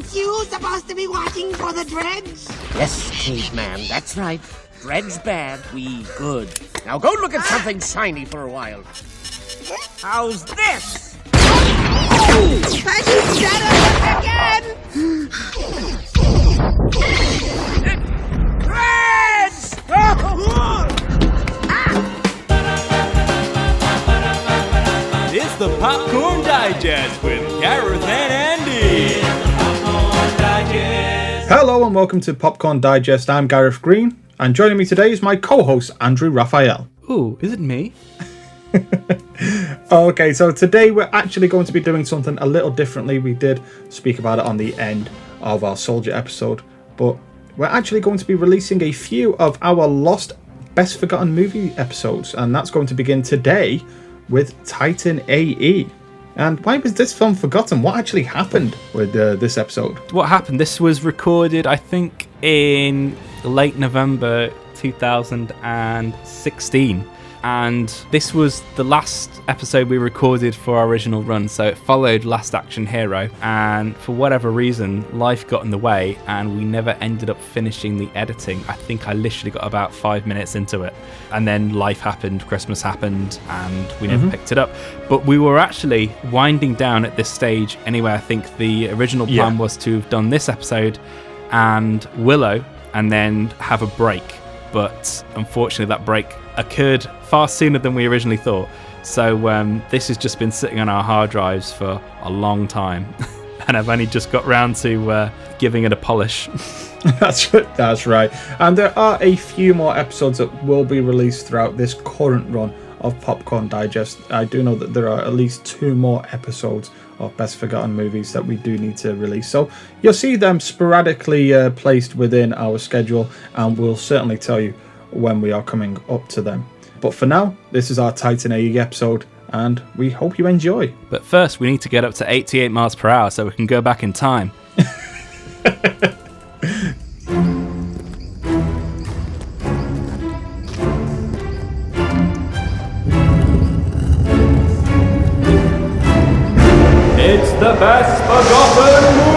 Aren't you supposed to be watching for the dredge? Yes, caveman, that's right. Dredge bad, we good. Now go look at something shiny for a while. How's this? And you said it again! Dredge! It's the Popcorn Digest with Gareth and Andy. Hello and welcome to Popcorn Digest. I'm Gareth Green, and joining me today is my co-host Andrew Raphael. Ooh, is it me? Okay, so today we're actually going to be doing something a little differently. We did speak about it on the end of our Soldier episode, but we're actually going to be releasing a few of our lost Best Forgotten Movie episodes, and that's going to begin today with Titan AE. And why was this film forgotten? What actually happened with this episode? What happened? This was recorded, I think, in late November 2016. And this was the last episode we recorded for our original run, so it followed Last Action Hero, and for whatever reason life got in the way and we never ended up finishing the editing. I think I literally got about 5 minutes into it, and then life happened, Christmas happened, and we never picked it up. But we were actually winding down at this stage anyway. I think the original plan was to have done this episode and Willow and then have a break, but unfortunately that break occurred far sooner than we originally thought. So this has just been sitting on our hard drives for a long time, and I've only just got round to giving it a polish. That's right. And there are a few more episodes that will be released throughout this current run of Popcorn Digest. I do know that there are at least 2 more episodes of Best Forgotten Movies that we do need to release. So you'll see them sporadically placed within our schedule, and we'll certainly tell you when we are coming up to them. But for now, this is our Titan AE episode, and we hope you enjoy. But first, we need to get up to 88 miles per hour so we can go back in time. It's the Best Forgotten Movies!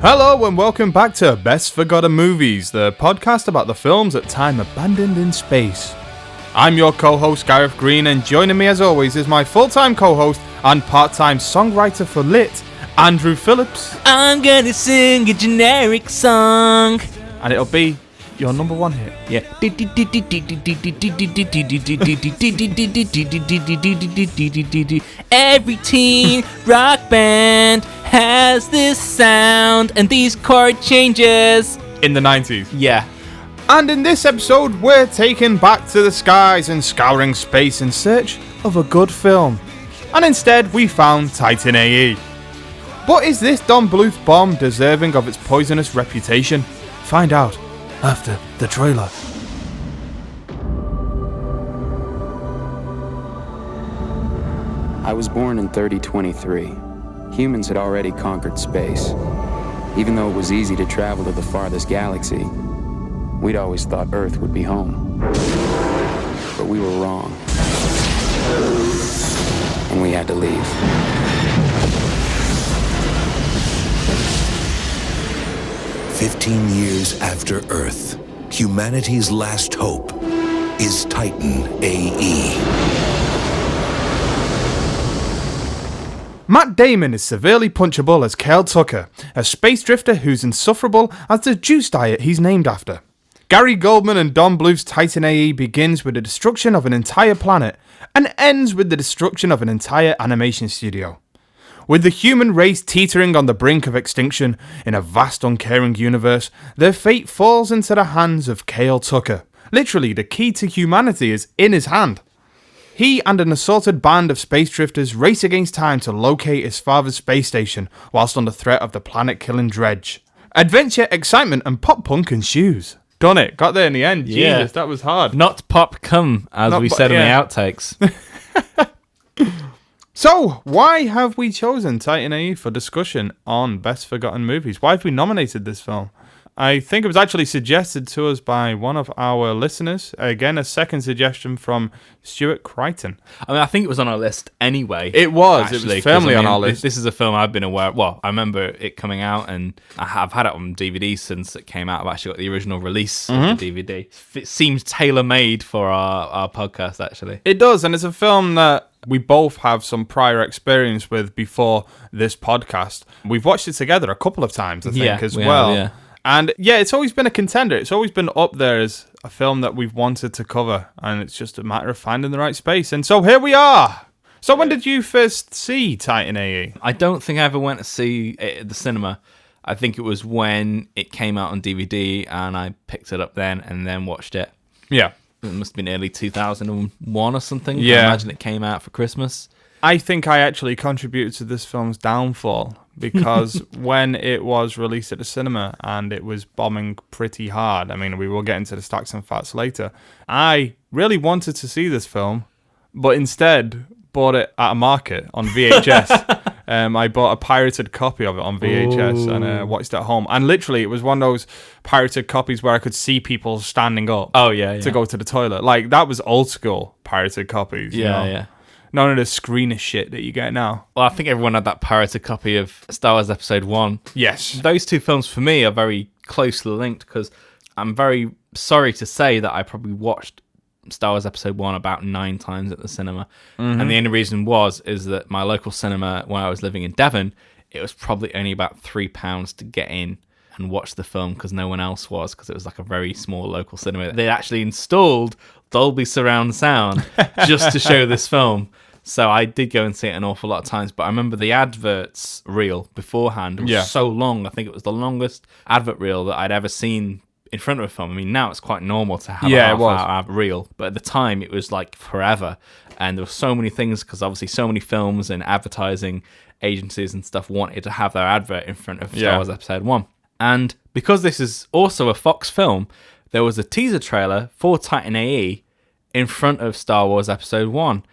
Hello and welcome back to Best Forgotten Movies, the podcast about the films at time abandoned in space. I'm your co-host Gareth Green, and joining me as always is my full-time co-host and part-time songwriter for Lit, Andrew Phillips. I'm gonna sing a generic song, And it'll be your number 1 hit. Yeah. Every teen rock band has this sound and these chord changes. In the 90s. Yeah. And in this episode, we're taken back to the skies and scouring space in search of a good film. And instead, we found Titan AE. But is this Don Bluth bomb deserving of its poisonous reputation? Find out after the trailer. I was born in 3023. Humans had already conquered space. Even though it was easy to travel to the farthest galaxy, we'd always thought Earth would be home. But we were wrong. And we had to leave. "15 years after Earth, humanity's last hope is Titan AE. Matt Damon is severely punchable as Cale Tucker, a space drifter who's insufferable as the juice diet he's named after. Gary Goldman and Don Bluth's Titan AE begins with the destruction of an entire planet and ends with the destruction of an entire animation studio. With the human race teetering on the brink of extinction in a vast uncaring universe, their fate falls into the hands of Cale Tucker. Literally, the key to humanity is in his hand. He and an assorted band of space drifters race against time to locate his father's space station whilst under threat of the planet-killing dredge. Adventure, excitement and pop-punk ensues. Done it. Got there in the end. Yeah. Jesus, that was hard. Not pop cum, as we said in the outtakes. So, why have we chosen Titan AE for discussion on Best Forgotten Movies? Why have we nominated this film? I think it was actually suggested to us by one of our listeners. Again, a second suggestion from Stuart Crichton. I mean, I think it was on our list anyway. It was. Actually, it was firmly on our this, list. This is a film I've been aware of. Well, I remember it coming out, and I've had it on DVD since it came out. I've actually got the original release of the DVD. It seems tailor-made for our podcast, actually. It does, and it's a film that we both have some prior experience with before this podcast. We've watched it together a couple of times, I think, as well. Have, yeah. And yeah, it's always been a contender. It's always been up there as a film that we've wanted to cover, and it's just a matter of finding the right space. And so here we are. So when did you first see Titan AE? I don't think I ever went to see it at the cinema. I think it was when it came out on DVD, and I picked it up then and then watched it. Yeah. It must have been early 2001 or something. Yeah. I imagine it came out for Christmas. I think I actually contributed to this film's downfall because when it was released at the cinema and it was bombing pretty hard, I mean, we will get into the stacks and facts later, I really wanted to see this film, but instead bought it at a market on VHS. I bought a pirated copy of it on VHS and watched it at home. And literally, it was one of those pirated copies where I could see people standing up to go to the toilet. Like, that was old school pirated copies. you know? Yeah. None of the screener shit that you get now. Well, I think everyone had that pirated copy of Star Wars Episode 1. Yes. Those two films, for me, are very closely linked because I'm very sorry to say that I probably watched Star Wars Episode 1 about 9 times at the cinema. And the only reason is that my local cinema, when I was living in Devon, it was probably only about £3 to get in and watch the film because no one else was, because it was like a very small local cinema. They actually installed Dolby Surround Sound just to show this film. So I did go and see it an awful lot of times, but I remember the adverts reel beforehand was so long. I think it was the longest advert reel that I'd ever seen in front of a film. I mean, now it's quite normal to have a half-hour reel, but at the time it was like forever. And there were so many things, because obviously so many films and advertising agencies and stuff wanted to have their advert in front of Star Wars Episode 1. And because this is also a Fox film, there was a teaser trailer for Titan AE in front of Star Wars Episode 1.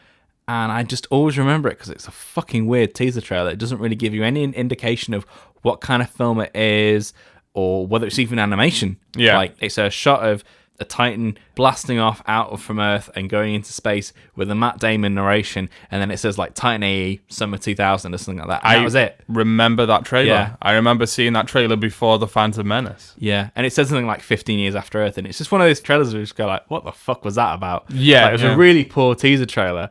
And I just always remember it because it's a fucking weird teaser trailer. It doesn't really give you any indication of what kind of film it is or whether it's even animation. Yeah. Like, it's a shot of a Titan blasting off out from Earth and going into space with a Matt Damon narration, and then it says like Titan AE Summer 2000 or something like that. And that was it. Remember that trailer. Yeah. I remember seeing that trailer before The Phantom Menace. Yeah, and it says something like 15 years after Earth, and it's just one of those trailers where you just go like, what the fuck was that about? Yeah. Like, it was a really poor teaser trailer.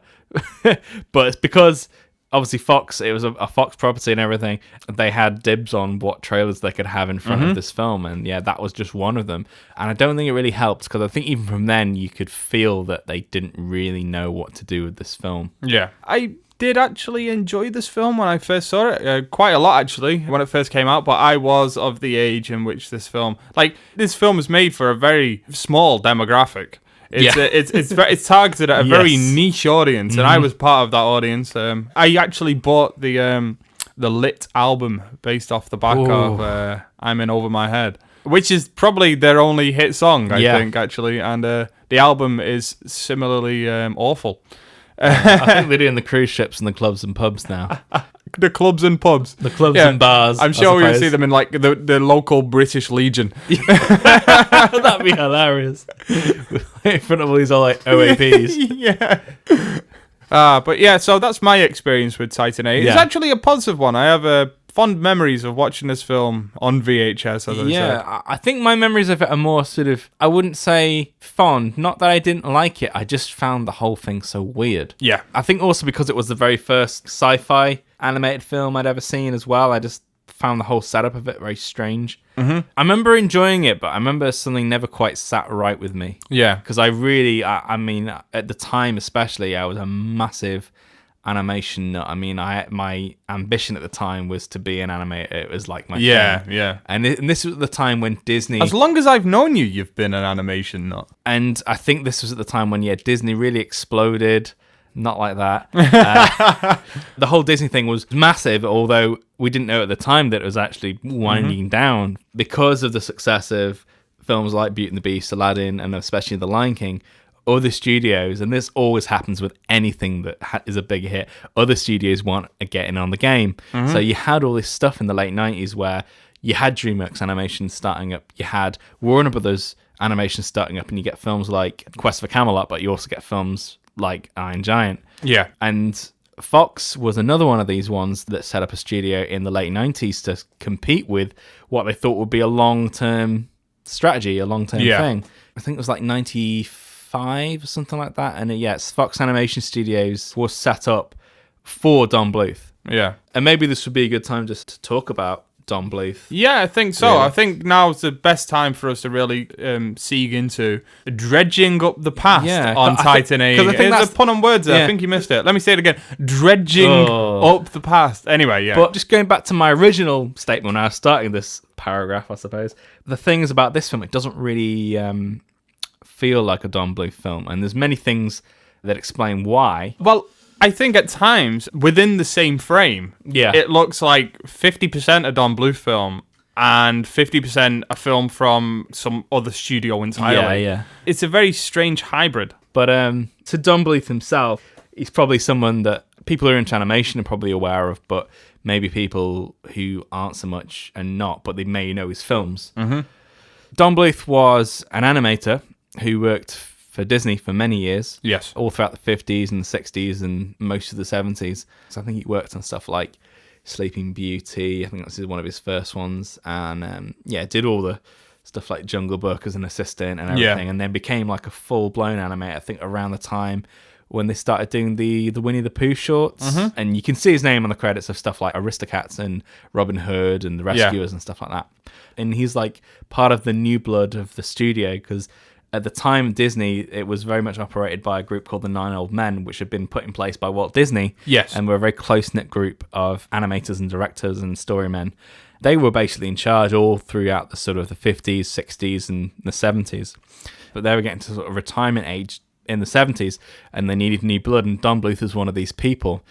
But it's because obviously Fox, it was a Fox property and everything. They had dibs on what trailers they could have in front of this film, and yeah, that was just one of them. And I don't think it really helped, because I think even from then you could feel that they didn't really know what to do with this film. Yeah. I did actually enjoy this film when I first saw it. Quite a lot, actually, when it first came out. But I was of the age in which this film was made for a very small demographic. It's targeted at a very niche audience, and I was part of that audience. I actually bought the Lit album based off the back of I'm In Over My Head, which is probably their only hit song, I think, actually. And the album is similarly awful. I think they're doing the cruise ships and the clubs and pubs now. The clubs and pubs. The clubs and bars. I'm sure we'll see them in like the local British Legion. That'd be hilarious. In front of all these all like OAPs. Yeah. But yeah, so that's my experience with Titan AE. It's actually a positive one. I have fond memories of watching this film on VHS, as I said. Yeah, I think my memories of it are more sort of, I wouldn't say fond, not that I didn't like it, I just found the whole thing so weird. Yeah. I think also because it was the very first sci-fi animated film I'd ever seen as well, I just found the whole setup of it very strange. I remember enjoying it, but I remember something never quite sat right with me. Yeah. Because I really, I mean, at the time especially, I was a massive animation nut. I mean, my ambition at the time was to be an animator. It was like my thing. Yeah. And this was the time when Disney... As long as I've known you, you've been an animation nut. And I think this was at the time when, Disney really exploded. Not like that. The whole Disney thing was massive, although we didn't know at the time that it was actually winding down because of the success of films like Beauty and the Beast, Aladdin, and especially The Lion King. Other studios, and this always happens with anything that is a big hit, other studios want to get in on the game. So you had all this stuff in the late 90s where you had DreamWorks Animation starting up, you had Warner Brothers Animation starting up, and you get films like Quest for Camelot, but you also get films like Iron Giant. Yeah. And Fox was another one of these ones that set up a studio in the late 90s to compete with what they thought would be a long-term strategy, a long-term thing. I think it was like 95 or something like that. And yes, Fox Animation Studios was set up for Don Bluth. Yeah. And maybe this would be a good time just to talk about Don Bluth. Yeah, I think so. Really? I think now's the best time for us to really siege into dredging up the past on Titan AE. It's a pun on words there. I think you missed it. Let me say it again. Dredging up the past. Anyway, yeah. But just going back to my original statement when I was starting this paragraph, I suppose, the things about this film, it doesn't really feel like a Don Bluth film. And there's many things that explain why. Well, I think at times, within the same frame, it looks like 50% a Don Bluth film and 50% a film from some other studio entirely. Yeah. It's a very strange hybrid. But to Don Bluth himself, he's probably someone that people who are into animation are probably aware of, but maybe people who aren't so much and not, but they may know his films. Mm-hmm. Don Bluth was an animator who worked for Disney for many years. Yes. All throughout the 50s and the 60s and most of the 70s. So I think he worked on stuff like Sleeping Beauty. I think that's one of his first ones. And did all the stuff like Jungle Book as an assistant and everything. Yeah. And then became like a full-blown animator, I think around the time when they started doing the Winnie the Pooh shorts. Mm-hmm. And you can see his name on the credits of stuff like Aristocats and Robin Hood and The Rescuers and stuff like that. And he's like part of the new blood of the studio because at the time, Disney, it was very much operated by a group called the Nine Old Men, which had been put in place by Walt Disney. Yes. And were a very close-knit group of animators and directors and storymen. They were basically in charge all throughout the sort of the 50s, 60s, and the 70s. But they were getting to sort of retirement age in the 70s, and they needed new blood, and Don Bluth was one of these people.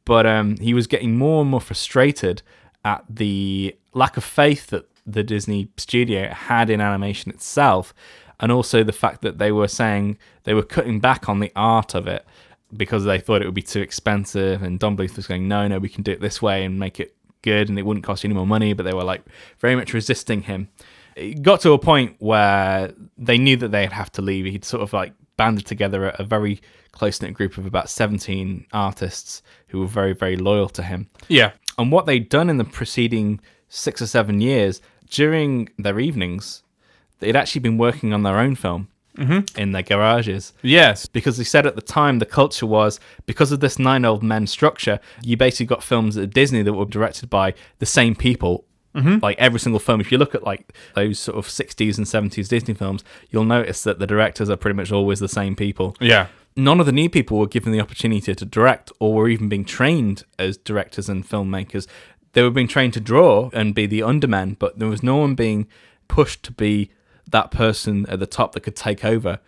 But he was getting more and more frustrated at the lack of faith that the Disney studio had in animation itself, and also the fact that they were saying they were cutting back on the art of it because they thought it would be too expensive. And Don Bluth was going, no, we can do it this way and make it good and it wouldn't cost you any more money. But they were like very much resisting him. It got to a point where they knew that they'd have to leave. He'd sort of like banded together a very close-knit group of about 17 artists who were very, very loyal to him. Yeah. And what they'd done in the preceding 6 or 7 years, during their evenings, they'd actually been working on their own film in their garages. Yes. Because they said at the time the culture was, because of this Nine Old Men structure, you basically got films at Disney that were directed by the same people. Like every single film, if you look at like those sort of 60s and 70s Disney films, you'll notice that the directors are pretty much always the same people. Yeah. None of the new people were given the opportunity to direct or were even being trained as directors and filmmakers. They were being trained to draw and be the undermen, but there was no one being pushed to be that person at the top that could take over,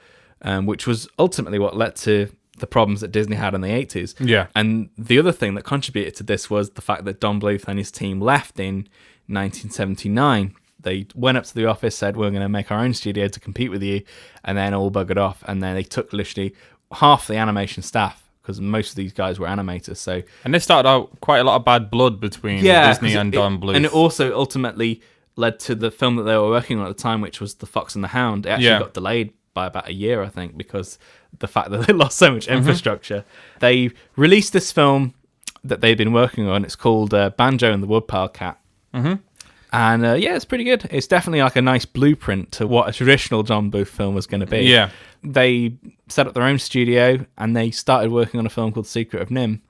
which was ultimately what led to the problems that Disney had in the 80s. Yeah. And the other thing that contributed to this was the fact that Don Bluth and his team left in 1979. They went up to the office, said, we're going to make our own studio to compete with you, and then all buggered off. And then they took literally half the animation staff, because most of these guys were animators. And this started out quite a lot of bad blood between Disney and Don Bluth. And it also ultimately led to the film that they were working on at the time, which was The Fox and the Hound. It actually got delayed by about a year, I think, because the fact that they lost so much infrastructure. They released this film that they'd been working on. It's called Banjo and the Woodpile Cat. And it's pretty good. It's definitely like a nice blueprint to what a traditional Don Bluth film was going to be. Yeah. They set up their own studio and they started working on a film called Secret of Nim.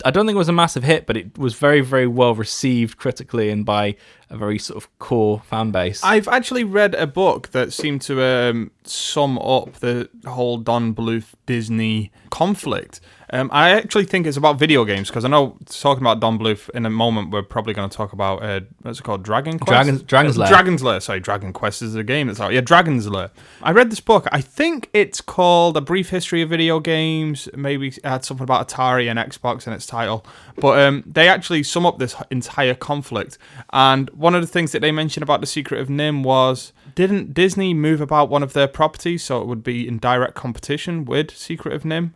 I don't think it was a massive hit, but it was very, very well received critically and by a very sort of core fan base. I've actually read a book that seemed to sum up the whole Don Bluth Disney conflict. I actually think it's about video games, because I know, talking about Don Bluth in a moment, we're probably going to talk about, what's it called, Dragon Quest? Dragon's Lair. Dragon's Lair, sorry, Dragon Quest is a game that's out. Yeah, Dragon's Lair. I read this book, I think it's called A Brief History of Video Games, maybe it had something about Atari and Xbox in its title, but they actually sum up this entire conflict, and one of the things that they mentioned about The Secret of Nim was, didn't Disney move about one of their properties so it would be in direct competition with Secret of Nim?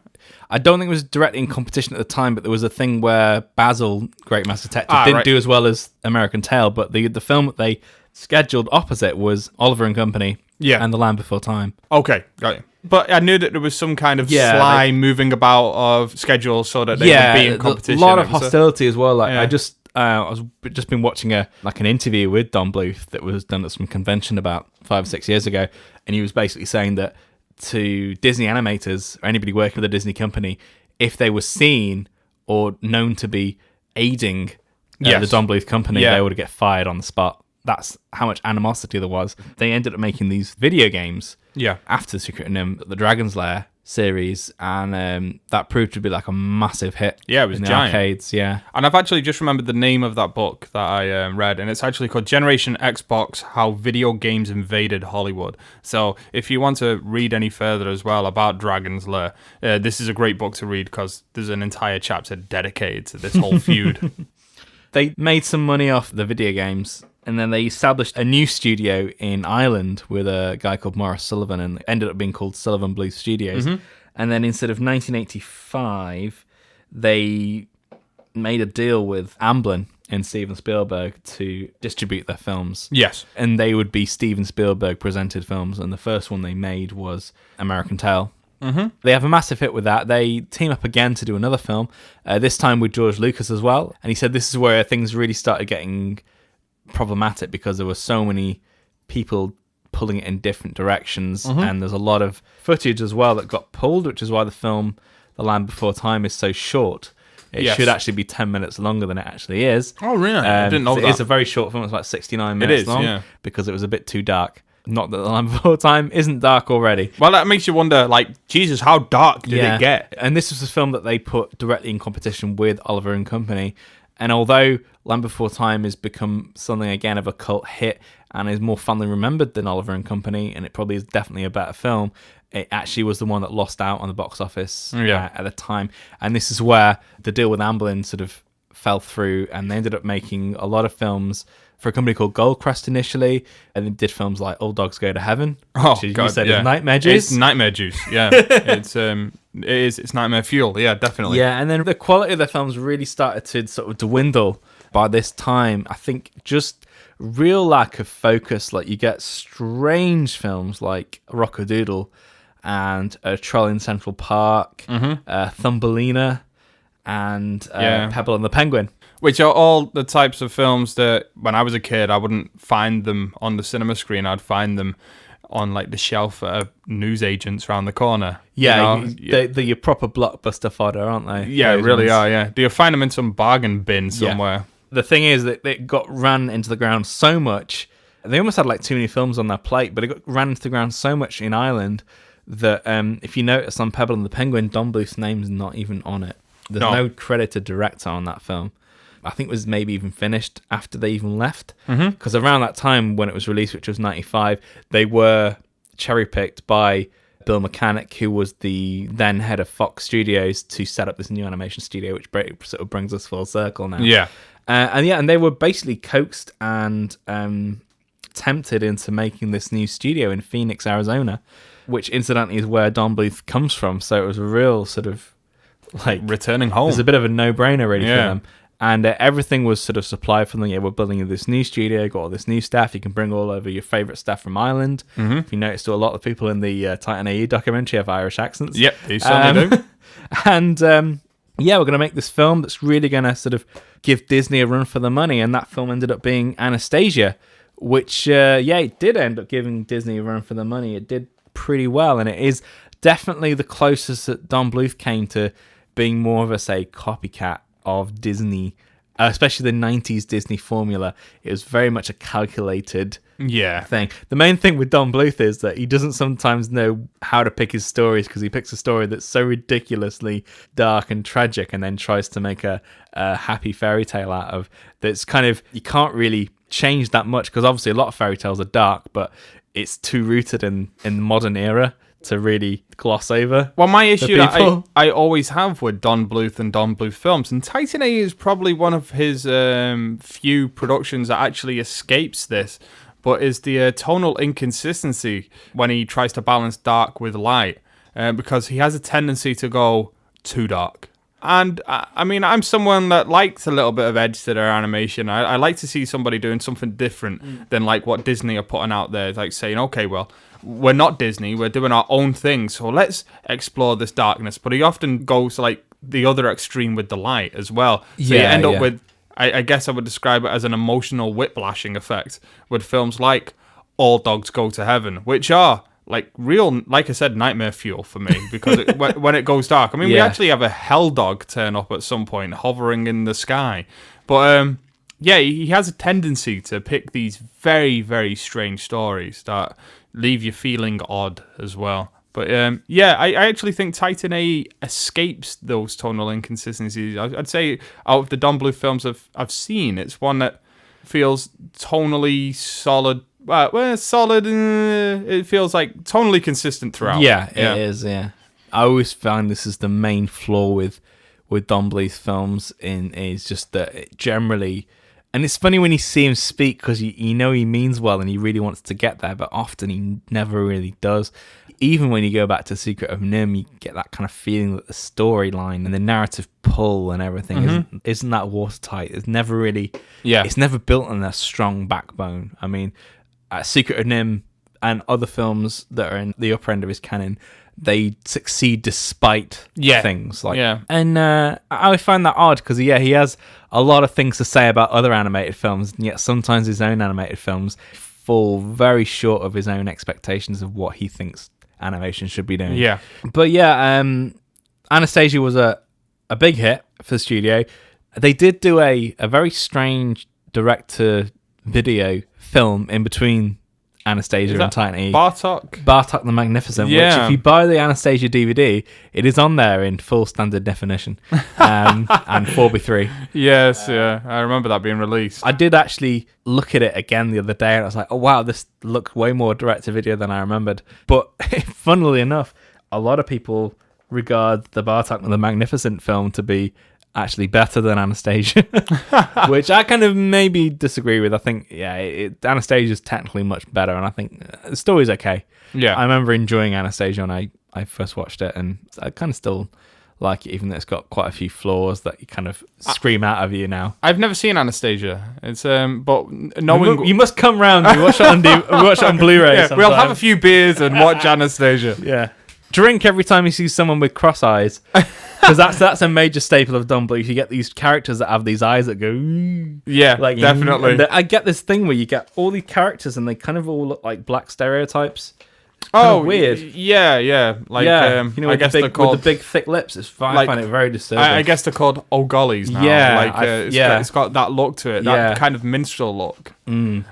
I don't think it was directly in competition at the time, but there was a thing where Basil, Great Master Detective, didn't do as well as American Tail, but the film that they scheduled opposite was Oliver and Company and The Land Before Time. Okay, got it. But I knew that there was some kind of sly moving about of schedule so that they would be in competition. A lot of hostility as well. Like I was just been watching an interview with Don Bluth that was done at some convention about 5 or 6 years ago, and he was basically saying that to Disney animators or anybody working with a Disney company, if they were seen or known to be aiding the Don Bluth company, they would get fired on the spot. That's how much animosity there was. They ended up making these video games after The Secret NIMH, the Dragon's Lair series, and that proved to be like a massive hit. Yeah, it was in the giant. arcades. Yeah, and I've actually just remembered the name of that book that I read, and it's actually called Generation Xbox: How Video Games Invaded Hollywood. So if you want to read any further as well about Dragon's Lair, this is a great book to read because there's an entire chapter dedicated to this whole feud. They made some money off the video games, and then they established a new studio in Ireland with a guy called Maurice Sullivan, and it ended up being called Sullivan Bluth Studios. And then instead of 1985, they made a deal with Amblin and Steven Spielberg to distribute their films. Yes. And they would be Steven Spielberg presented films, and the first one they made was American Tail. They have a massive hit with that. They team up again to do another film, this time with George Lucas as well. And he said this is where things really started getting problematic because there were so many people pulling it in different directions, and there's a lot of footage as well that got pulled, which is why the film The Land Before Time is so short. It should actually be 10 minutes longer than it actually is. Oh, really? I didn't know that. It's a very short film. It's about 69 minutes long because it was a bit too dark. Not that The Land Before Time isn't dark already. Well, that makes you wonder, like, Jesus, how dark did it get? And this was a film that they put directly in competition with Oliver and Company. And although Land Before Time has become something, again, of a cult hit and is more fondly remembered than Oliver and Company, and it probably is definitely a better film, it actually was the one that lost out on the box office at the time. And this is where the deal with Amblin sort of fell through, and they ended up making a lot of films for a company called Goldcrest initially, and they did films like Old Dogs Go to Heaven, which you said is Nightmare Juice. It's Nightmare Juice, yeah. It's nightmare fuel, yeah, definitely. Yeah, and then the quality of the films really started to sort of dwindle by this time. I think just real lack of focus. Like, you get strange films like Rockadoodle and Troll in Central Park, Thumbelina, and Pebble and the Penguin. Which are all the types of films that, when I was a kid, I wouldn't find them on the cinema screen. I'd find them on, like, the shelf at newsagents around the corner. Yeah, they're your proper blockbuster fodder, aren't they? Yeah, Those really ones. are, yeah. Do you find them in some bargain bin somewhere? Yeah. The thing is that it got ran into the ground so much. They almost had, like, too many films on their plate, but it got ran into the ground so much in Ireland that if you notice on Pebble and the Penguin, Don Bluth's name's not even on it. There's no credited director on that film. I think it was maybe even finished after they even left. Because around that time when it was released, which was 95, they were cherry-picked by Bill Mechanic, who was the then head of Fox Studios, to set up this new animation studio, which sort of brings us full circle now. Yeah. And they were basically coaxed and tempted into making this new studio in Phoenix, Arizona, which incidentally is where Don Bluth comes from. So it was a real sort of like returning home. It was a bit of a no-brainer really for them. And everything was sort of supplied from them. Yeah, we're building this new studio, got all this new staff. You can bring all over your favourite staff from Ireland. If you notice, a lot of people in the Titan AE documentary have Irish accents. Yep, they certainly do. And we're going to make this film that's really going to sort of give Disney a run for the money. And that film ended up being Anastasia, which, it did end up giving Disney a run for the money. It did pretty well. And it is definitely the closest that Don Bluth came to being more of a, say, copycat of Disney, especially the 90s Disney formula. It was very much a calculated thing. The main thing with Don Bluth is that he doesn't sometimes know how to pick his stories, because he picks a story that's so ridiculously dark and tragic and then tries to make a happy fairy tale out of. That's kind of, you can't really change that much, because obviously a lot of fairy tales are dark, but it's too rooted in the modern era to really gloss over. Well, my issue that I always have with Don Bluth and Don Bluth films, and Titan AE is probably one of his few productions that actually escapes this, but is the tonal inconsistency when he tries to balance dark with light. because he has a tendency to go too dark. And I mean, I'm someone that likes a little bit of edge to their animation. I like to see somebody doing something different than like what Disney are putting out there, like saying, okay, well, we're not Disney, we're doing our own thing, so let's explore this darkness. But he often goes like the other extreme with the light as well. So you end up with, I guess I would describe it as an emotional whiplashing effect with films like All Dogs Go to Heaven, which are like real, like I said, nightmare fuel for me, because when it goes dark, I mean, we actually have a hell dog turn up at some point, hovering in the sky. But he has a tendency to pick these very, very strange stories that leave you feeling odd as well. But I actually think Titan AE escapes those tonal inconsistencies. I'd say out of the Don Bluth films I've seen, it's one that feels tonally solid. Solid. It feels like tonally consistent throughout. Yeah, it is. Yeah, I always find this is the main flaw with Don Bluth films. Is just that it generally, and it's funny when you see him speak because you know he means well and he really wants to get there, but often he never really does. Even when you go back to Secret of Nim, you get that kind of feeling that the storyline and the narrative pull and everything isn't that watertight. It's never really. Yeah, it's never built on a strong backbone. I mean. Secret of Nim and other films that are in the upper end of his canon, they succeed despite things like. Yeah. And I find that odd because he has a lot of things to say about other animated films, and yet sometimes his own animated films fall very short of his own expectations of what he thinks animation should be doing. Yeah. But Anastasia was a big hit for the studio. They did do a very strange direct-to-video film in between Anastasia and Titan AE. Bartok the Magnificent, which if you buy the Anastasia DVD, it is on there in full standard definition and 4:3. Yes, I remember that being released. I did actually look at it again the other day and I was like, oh wow, this looks way more direct-to-video than I remembered. But funnily enough, a lot of people regard the Bartok the Magnificent film to be actually better than Anastasia, which I kind of maybe disagree with. I think Anastasia is technically much better, and I think the story's okay. I remember enjoying Anastasia when I first watched it, and I kind of still like it, even though it's got quite a few flaws that you kind of scream out of you now. I've never seen Anastasia. It's but knowing you must come round. We watch it on Blu-ray. We'll have a few beers and watch Anastasia. Yeah. Drink every time you see someone with cross eyes, because that's a major staple of Don Bluth. You get these characters that have these eyes that go, definitely. I get this thing where you get all these characters and they kind of all look like black stereotypes. It's weird. Like I guess they're called with the big thick lips. I find it very disturbing. I guess they're called O'Gollies now. It's got that look to it, that kind of minstrel look. I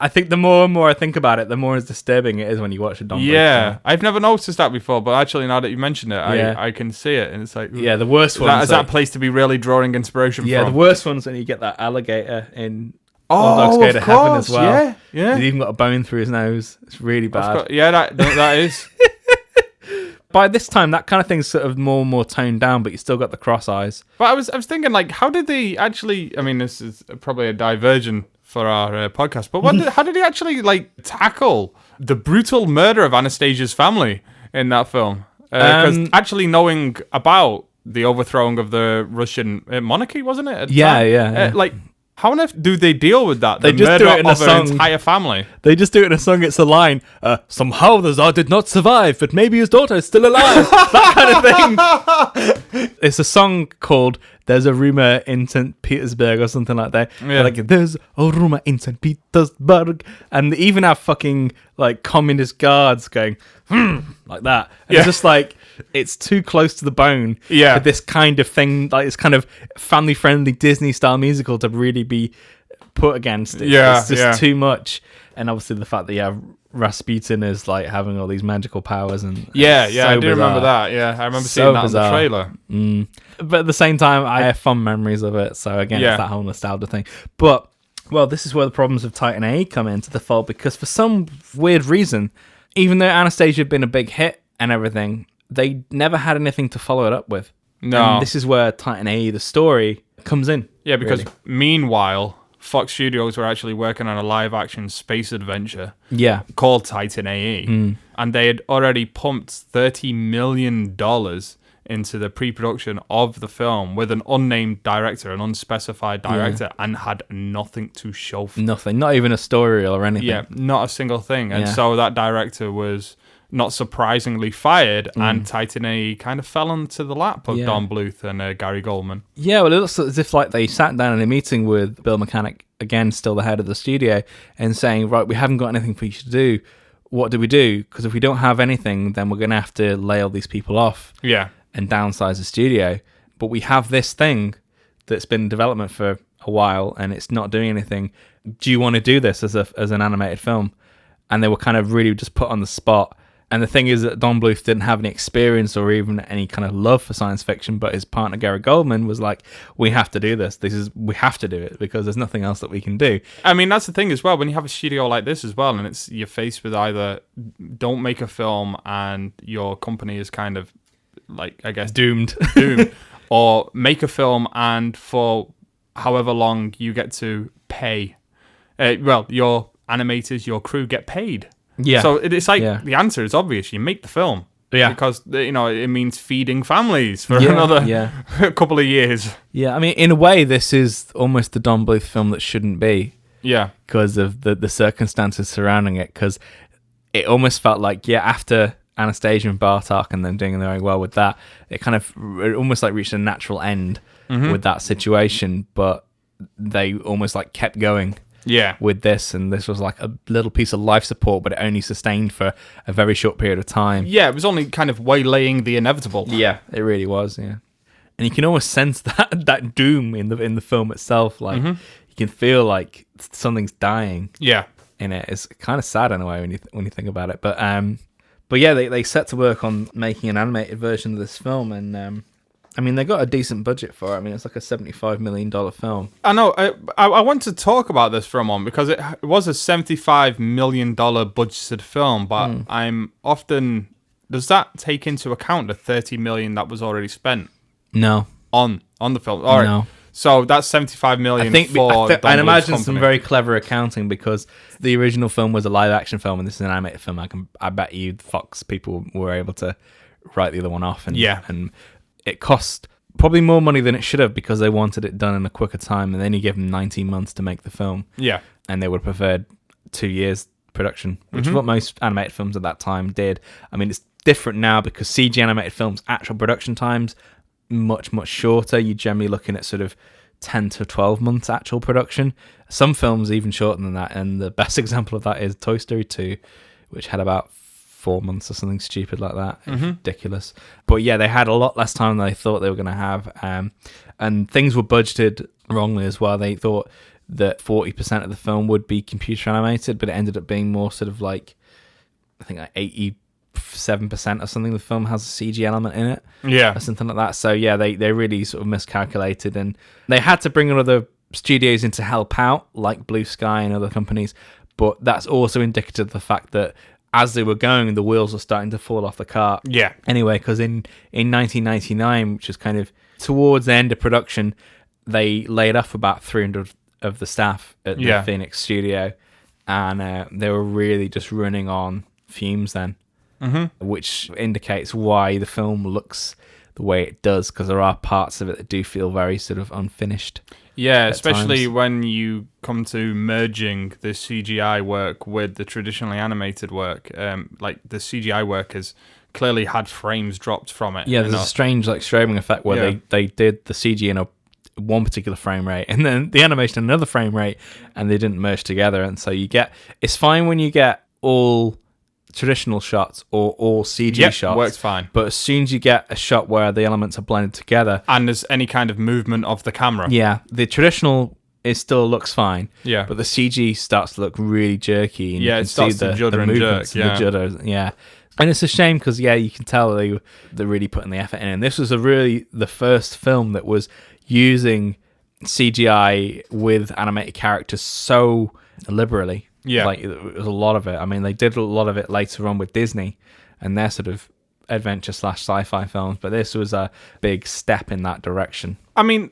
think the more and more I think about it, the more disturbing it is when you watch a Don Bluth film. I've never noticed that before, but actually now that you mention it, I can see it, and it's like the worst ones. Is that a place to be really drawing inspiration from? Yeah, the worst ones when you get that alligator in. All Dogs Go to Heaven as well. Yeah. He's even got a bone through his nose. It's really bad. That is. By this time, that kind of thing's sort of more and more toned down, but you still got the cross eyes. But I was thinking, like, how did they actually? I mean, this is probably a diversion for our podcast, but how did he actually like tackle the brutal murder of Anastasia's family in that film? Because actually knowing about the overthrowing of the Russian monarchy, wasn't it? Like. How on earth do they deal with that? They just do it in a song. Entire family. They just do it in a song. It's a line. Somehow the Tsar did not survive, but maybe his daughter is still alive. That kind of thing. It's a song called "There's a Rumor in St. Petersburg" or something like that. Yeah. Like, there's a rumor in St. Petersburg, and they even have fucking like communist guards going like that. And it's just like. It's too close to the bone for this kind of thing, like this kind of family-friendly Disney-style musical to really be put against. It's just too much. And obviously the fact that Rasputin is like having all these magical powers and I do remember that. Yeah, I remember seeing that bizarre. In the trailer. But at the same time, I have fond memories of it. So again, it's that whole nostalgia thing. But this is where the problems of Titan AE come into the fold, because for some weird reason, even though Anastasia had been a big hit and everything, they never had anything to follow it up with. No. And this is where Titan AE, the story, comes in. Yeah, because meanwhile, Fox Studios were actually working on a live-action space adventure called Titan AE, and they had already pumped $30 million into the pre-production of the film with an unnamed director, an unspecified director, and had nothing to show for it. Nothing, not even a story reel or anything. Yeah, not a single thing. And so that director was, not surprisingly, fired, and Titan AE kind of fell into the lap of Don Bluth and Gary Goldman. Yeah, well, it looks as if like they sat down in a meeting with Bill Mechanic, again, still the head of the studio, and saying, right, we haven't got anything for you to do. What do we do? Because if we don't have anything, then we're going to have to lay all these people off. Yeah. And downsize the studio. But we have this thing that's been in development for a while and it's not doing anything. Do you want to do this as an animated film? And they were kind of really just put on the spot. And the thing is that Don Bluth didn't have any experience or even any kind of love for science fiction, but his partner Gary Goldman was like, we have to do this. We have to do it because there's nothing else that we can do. I mean, that's the thing as well. When you have a studio like this as well, and you're faced with either don't make a film and your company is kind of like, I guess, doomed, or make a film and for however long you get to pay, your animators, your crew get paid. Yeah. So it's like the answer is obvious. You make the film. Yeah. Because, it means feeding families for another couple of years. Yeah. I mean, in a way, this is almost the Don Bluth film that shouldn't be. Yeah. Because of the circumstances surrounding it. Because it almost felt like, after Anastasia and Bartok and then doing very well with that, it almost like reached a natural end with that situation. But they almost like kept going. Yeah, with this, and this was like a little piece of life support, but it only sustained for a very short period of time. Yeah, it was only kind of waylaying the inevitable. Yeah, it really was. Yeah, and you can almost sense that doom in the film itself. Like you can feel like something's dying. Yeah, in it. It's kind of sad in a way when you think about it. But yeah, they set to work on making an animated version of this film, and I mean, they got a decent budget for it. I mean, it's like a $75 million film. I know. I want to talk about this for a moment because it was a $75 million budgeted film, but I'm often... Does that take into account the $30 million that was already spent? No. On the film? All right. No. So that's $75 million I'd imagine some very clever accounting because the original film was a live-action film and this is an animated film. I bet you Fox people were able to write the other one off. And it cost probably more money than it should have because they wanted it done in a quicker time, and then you give them 19 months to make the film. Yeah. And they would have preferred 2 years production, which is what most animated films at that time did. I mean, it's different now because CG animated films, actual production times, much, much shorter. You're generally looking at sort of 10 to 12 months actual production. Some films even shorter than that, and the best example of that is Toy Story 2, which had about 4 months or something stupid like that. Ridiculous. But yeah, they had a lot less time than they thought they were going to have. And things were budgeted wrongly as well. They thought that 40% of the film would be computer animated, but it ended up being more sort of like, I think like 87% or something. The film has a CG element in it. Yeah. Or something like that. So yeah, they really sort of miscalculated, and they had to bring in other studios in to help out, like Blue Sky and other companies. But that's also indicative of the fact that as they were going, the wheels were starting to fall off the cart. Yeah. Anyway, because in 1999, which is kind of towards the end of production, they laid off about 300 of the staff at the Phoenix studio, and they were really just running on fumes then, which indicates why the film looks the way it does, because there are parts of it that do feel very sort of unfinished. Yeah, especially when you come to merging the CGI work with the traditionally animated work. Like the CGI work has clearly had frames dropped from it. Yeah, there's a strange like strobing effect where they did the CG in one particular frame rate and then the animation in another frame rate, and they didn't merge together. And so it's fine when you get all traditional shots or all CG shots. Works fine. But as soon as you get a shot where the elements are blended together and there's any kind of movement of the camera, the traditional still looks fine. Yeah, but the CG starts to look really jerky, and you can it starts see to judder and jerk. The judder, and it's a shame because you can tell they're really putting the effort in. And this was the first film that was using CGI with animated characters so liberally. Yeah. Like, it was a lot of it. I mean, they did a lot of it later on with Disney and their sort of adventure / sci-fi films, but this was a big step in that direction. I mean,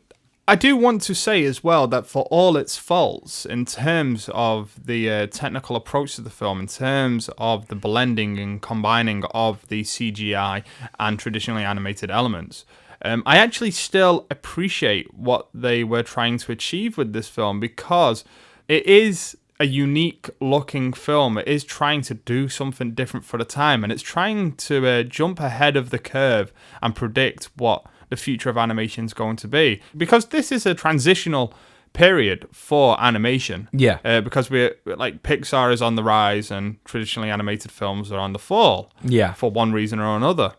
I do want to say as well that for all its faults, in terms of the technical approach to the film, in terms of the blending and combining of the CGI and traditionally animated elements, I actually still appreciate what they were trying to achieve with this film, because it is a unique looking film. It is trying to do something different for the time, and it's trying to jump ahead of the curve and predict what the future of animation is going to be, because this is a transitional period for animation. Yeah. Because we're like, Pixar is on the rise and traditionally animated films are on the fall. Yeah. For one reason or another.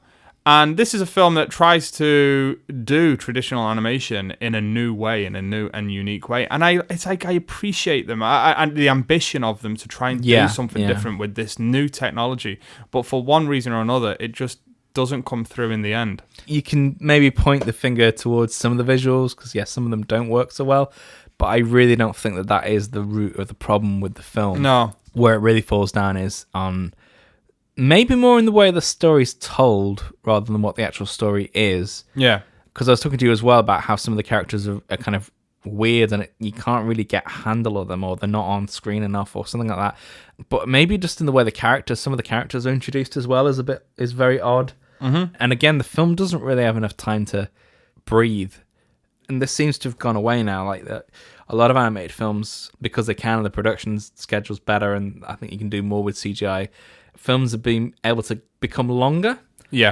And this is a film that tries to do traditional animation in a new way, in a new and unique way. And I appreciate them and the ambition of them to try and do something different with this new technology. But for one reason or another, it just doesn't come through in the end. You can maybe point the finger towards some of the visuals, because yes, some of them don't work so well, but I really don't think that is the root of the problem with the film. No. Where it really falls down is on maybe more in the way the story's told rather than what the actual story is. Yeah. Because I was talking to you as well about how some of the characters are kind of weird, and you can't really get a handle of them, or they're not on screen enough, or something like that. But maybe just in the way some of the characters are introduced as well is very odd. Mm-hmm. And again, the film doesn't really have enough time to breathe, and this seems to have gone away now. Like that, a lot of animated films, because they can, and the production schedule's better, and I think you can do more with CGI. Films have been able to become longer,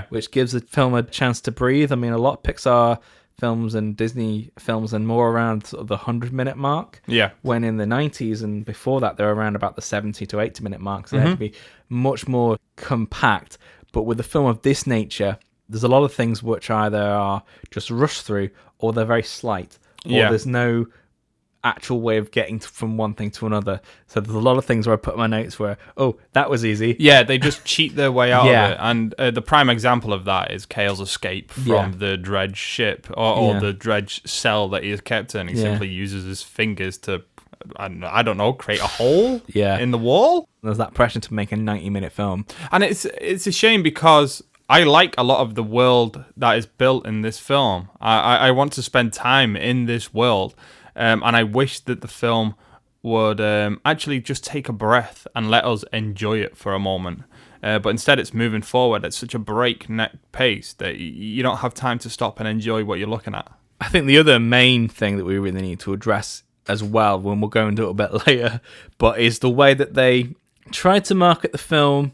which gives the film a chance to breathe. I mean, a lot of Pixar films and Disney films are more around sort of the 100-minute mark. Yeah. When in the 90s and before that, they're around about the 70 to 80-minute mark. So they have to be much more compact. But with a film of this nature, there's a lot of things which either are just rushed through, or they're very slight, or there's no actual way of getting from one thing to another. So there's a lot of things where I put my notes where, oh, that was easy. Yeah, they just cheat their way out of it. And the prime example of that is Kale's escape from the dredge ship, or the dredge cell that he is kept in. He simply uses his fingers to, I don't know, create a hole in the wall. There's that pressure to make a 90-minute film. And it's a shame, because I like a lot of the world that is built in this film. I want to spend time in this world. And I wish that the film would actually just take a breath and let us enjoy it for a moment. But instead it's moving forward at such a breakneck pace that you don't have time to stop and enjoy what you're looking at. I think the other main thing that we really need to address as well, when we'll go into it a bit later, but is the way that they try to market the film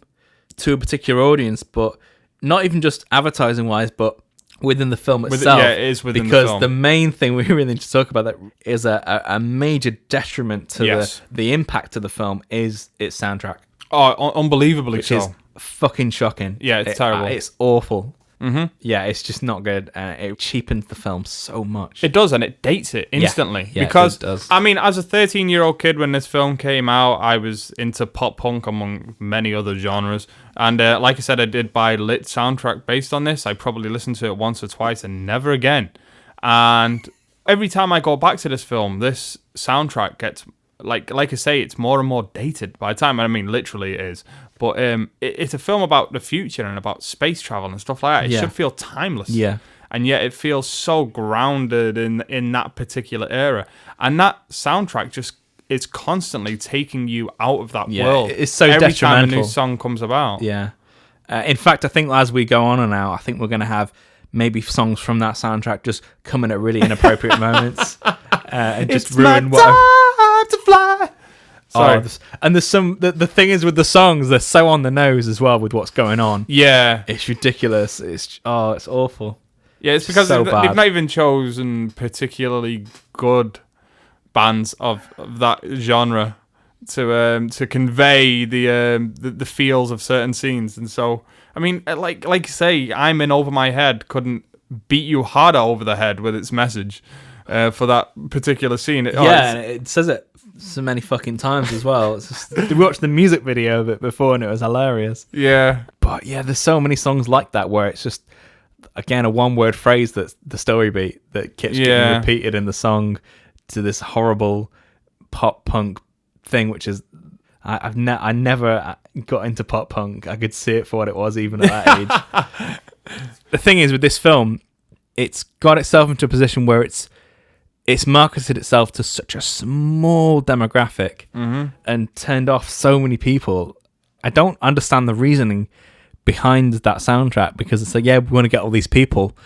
to a particular audience, but not even just advertising-wise, but within the film itself. It is within the film. Because the main thing we really need to talk about that is a major detriment to the impact of the film is its soundtrack. Oh, unbelievably which is fucking shocking. Yeah, it's terrible. It's awful. Mm-hmm. Yeah, it's just not good. It cheapens the film so much. It does, and it dates it instantly. Yeah, because, it does. I mean, as a 13-year-old kid when this film came out, I was into pop punk among many other genres. And like I said, I did buy lit soundtrack based on this. I probably listened to it once or twice and never again. And every time I go back to this film, this soundtrack gets, like I say, it's more and more dated by the time. I mean, literally it is. But it's a film about the future and about space travel and stuff like that. It should feel timeless. Yeah. And yet it feels so grounded in that particular era. And that soundtrack just is constantly taking you out of that world. It's so every detrimental. time a new song comes about. Yeah. In fact, I think as we go on and out, I think we're going to have maybe songs from that soundtrack just coming at really inappropriate moments and just ruin what... Time to fly. Sorry. And there's some... The thing is with the songs, they're so on the nose as well with what's going on. Yeah. It's ridiculous. It's awful. Yeah, it's because so they've bad. not even chosen particularly good bands of that genre to convey the feels of certain scenes. And so, I mean, like you say, I'm in Over My Head couldn't beat you harder over the head with its message for that particular scene. And it says it so many fucking times as well. It's just, we watched the music video of it before and it was hilarious. Yeah. But yeah, there's so many songs like that where it's just, again, a one-word phrase that's the story beat that keeps getting repeated in the song to this horrible pop punk thing, which is I never got into pop punk. I could see it for what it was even at that age. The thing is with this film, it's got itself into a position where it's it's marketed itself to such a small demographic and turned off so many people. I don't understand the reasoning behind that soundtrack, because it's like, yeah, we want to get all these people,